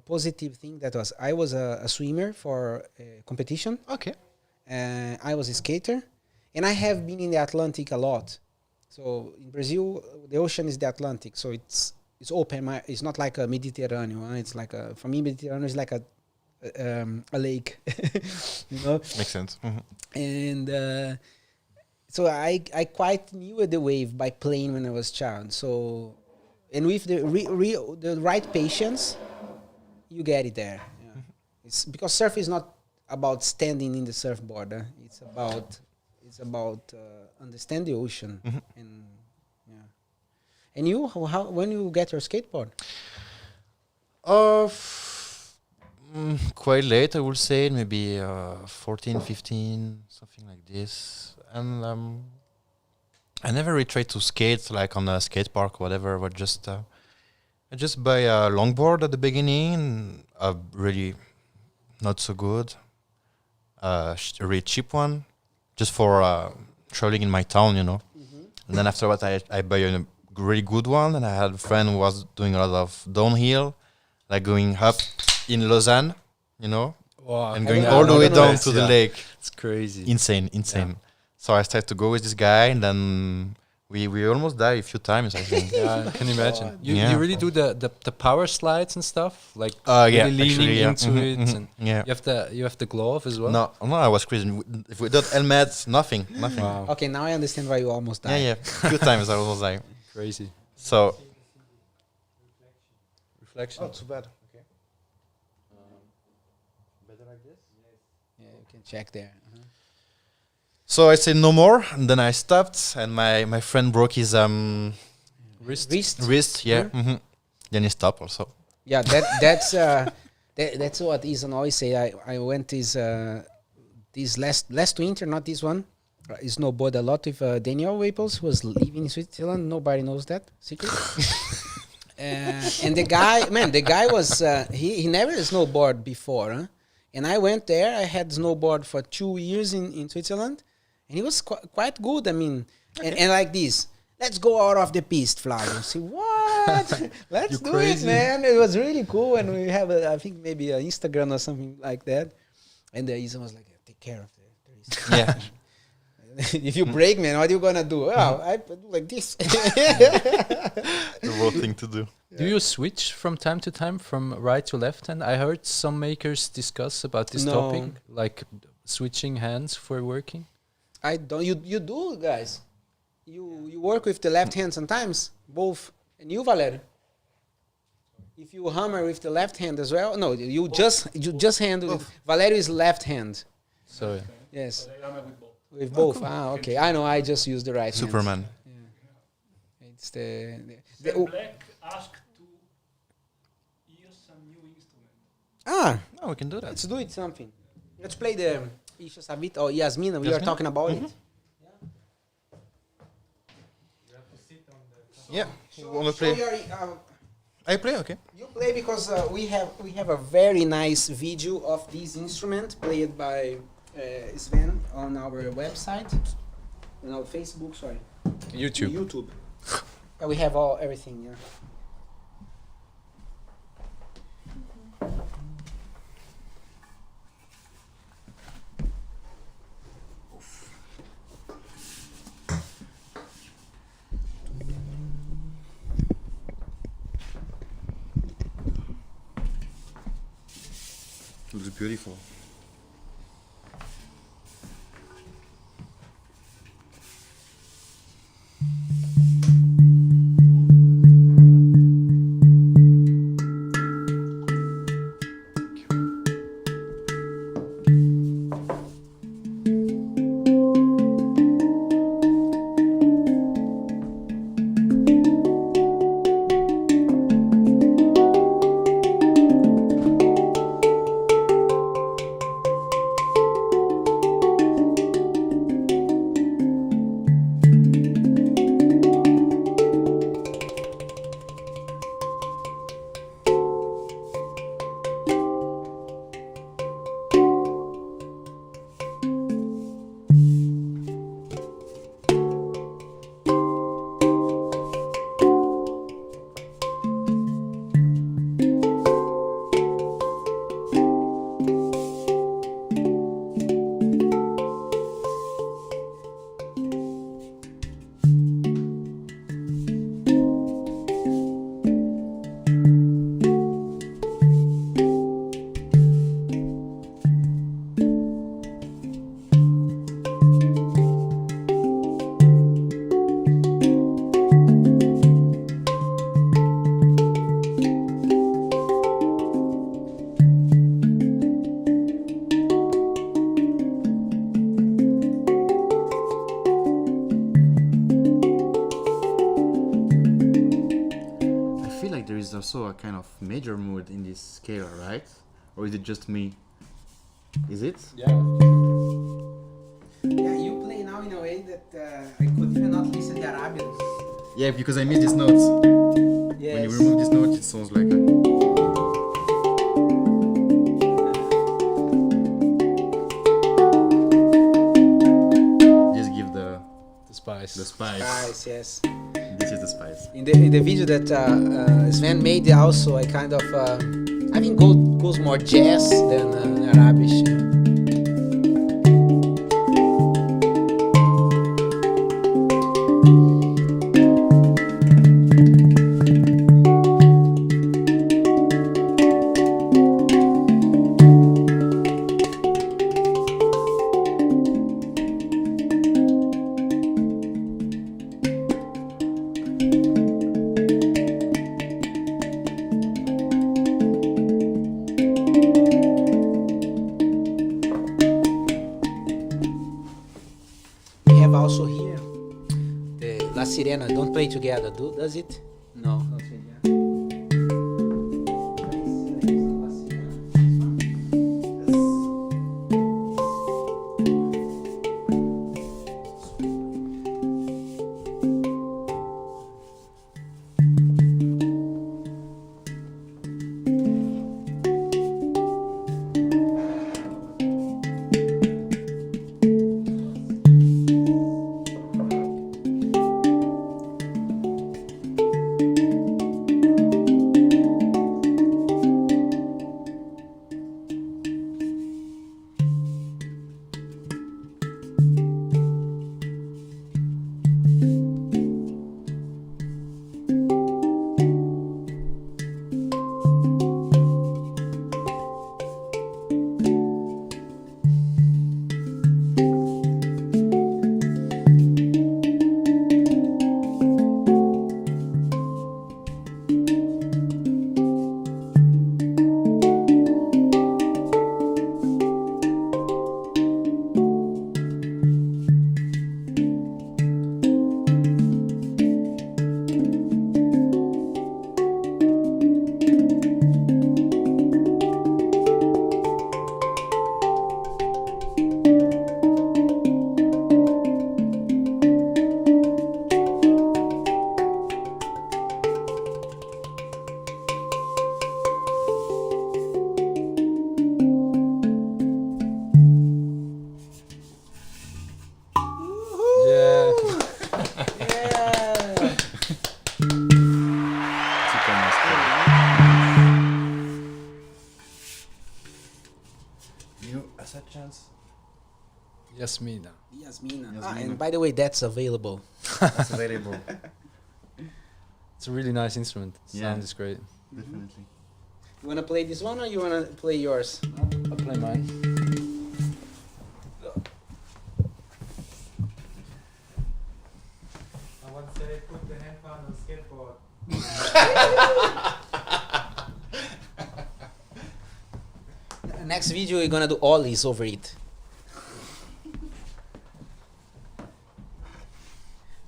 positive thing that was I was a swimmer for a competition. Okay. I was a skater, and I have been in the Atlantic a lot. So in Brazil, the ocean is the Atlantic, so it's open. It's not like a Mediterranean. It's like for me, Mediterranean is like a lake, you know. Makes sense. And so I quite knew the wave by playing when I was child. So, and with the right patience, you get it there. Yeah. It's because surf is not about standing in the surfboard. It's about understand the ocean. And yeah. And you, how when you get your skateboard? Quite late, I would say, maybe 14, 15, something like this. And I never really tried to skate like on a skate park or whatever, but I just buy a longboard at the beginning, a really not so good, a really cheap one, just for traveling in my town, you know. And then after that, I buy a really good one, and I had a friend who was doing a lot of downhill, like going up in Lausanne, you know, Wow. and going all the way down to the lake. It's crazy. Insane. So I started to go with this guy, and then we almost died a few times, I think. Yeah, can you imagine? You Yeah. really do the power slides and stuff, like Yeah, really leaning actually, yeah. into it, and Yeah. you have the glove as well. No, I was crazy. If without helmet, nothing. Wow, Okay, now I understand why you almost died. Yeah. A few times I almost died. crazy. So. Reflection. Too bad. Yeah, you can check there. So I said no more, and then I stopped, and my friend broke his Wrist. wrist. Yeah. Then he stopped also. Yeah, that's what Ezahn always say. I went this last winter, not this one. I snowboard a lot with Daniel Waples, who was living in Switzerland. Nobody knows that secret. And the guy was he never snowboard before, huh? And I went there. I had snowboard for 2 years in Switzerland, and he was quite good. I mean, and like this. Let's go out of the piste, Flavio. See what? Let's do crazy. it, man. It was really cool, and we have, I think, maybe an Instagram or something like that. And Ezahn was like, "Take care of the wrist." Yeah. If you break, man, what are you gonna do? Oh, I do like this. The wrong thing to do. Do you switch from time to time from right to left hand? I heard some makers discuss about this No. topic, like switching hands for working. I don't. You do, guys. You work with the left hand sometimes, both. And you, Valerio? If you hammer with the left hand as well, no, you just hand. Valerio is left hand. So Yes, I am with both. with both. Ah, okay. I know. I just use the right hand. Superman. It's the Sven Black asked to hear some new instrument. ah. Oh, we can do that. Let's do it something. Let's play the Isha Savit or Yasmina. We are Yasmina? talking about it. You have to sit on the. Yeah. Wanna play? I play. Okay. You play because we have a very nice video of this instrument played by Sven on our website, on our Facebook. Sorry, YouTube. YouTube. We have everything. Yeah. looks beautiful. Also a kind of major mood in this scale, right? Or is it just me? Is it? Yeah, you play now in a way that I could even not listen to Arabian. Yeah, because I missed these notes. Yes. When you remove this note, it sounds like a... Just give the Spice. spice. Nice, yes. This is the spice. In the video that Sven made, also I kind of I think goes more jazz than Arabic. Also here, the La Sirena don't play together, does it? No. Yasmina. Yasmina. And by the way, that's available. That's available. It's a really nice instrument. Yeah. Sound is great. Definitely. You wanna play this one or you wanna play yours? Up play mine. I want to say put the handpan on skateboard. Next video, we're gonna do ollies over it.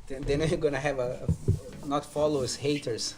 Then we're gonna have not followers, haters.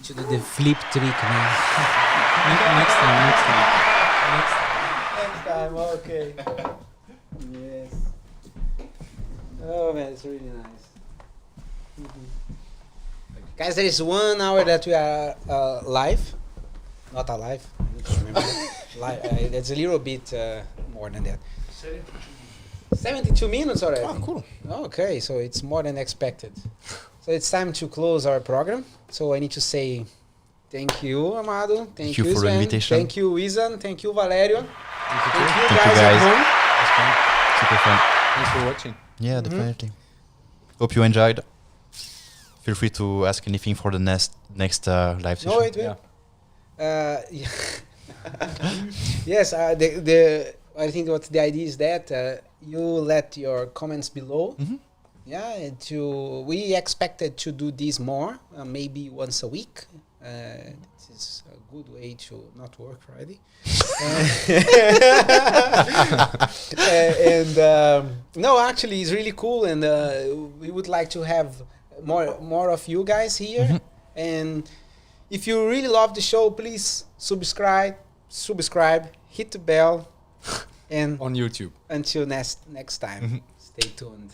To do the flip trick now. Next time. Next time, okay. Yes. Oh man, it's really nice. Guys, there is 1 hour that we are live. Not alive. I need to remember. Live. It's a little bit more than that. 72 minutes already. Oh, cool. Okay, so it's more than expected. So it's time to close our program. So I need to say Thank you, Amado. Thank you you, for the Sven. invitation. Thank you, Ezahn. Thank you, Valerio. Thank you, Thank you, guys, guys. at home. That's fun. Super fun. Thanks for watching. Yeah, definitely. Hope you enjoyed. Feel free to ask anything for the next live session. No, wait. Yeah. Yeah. Yes, I think what the idea is that you let your comments below. Mhm. Yeah, we expected to do this more, maybe once a week. This is a good way to not work Friday. No, actually, it's really cool, and we would like to have more of you guys here. Mhm. And if you really love the show, please subscribe, hit the bell, and On YouTube. until next time, Mhm. stay tuned.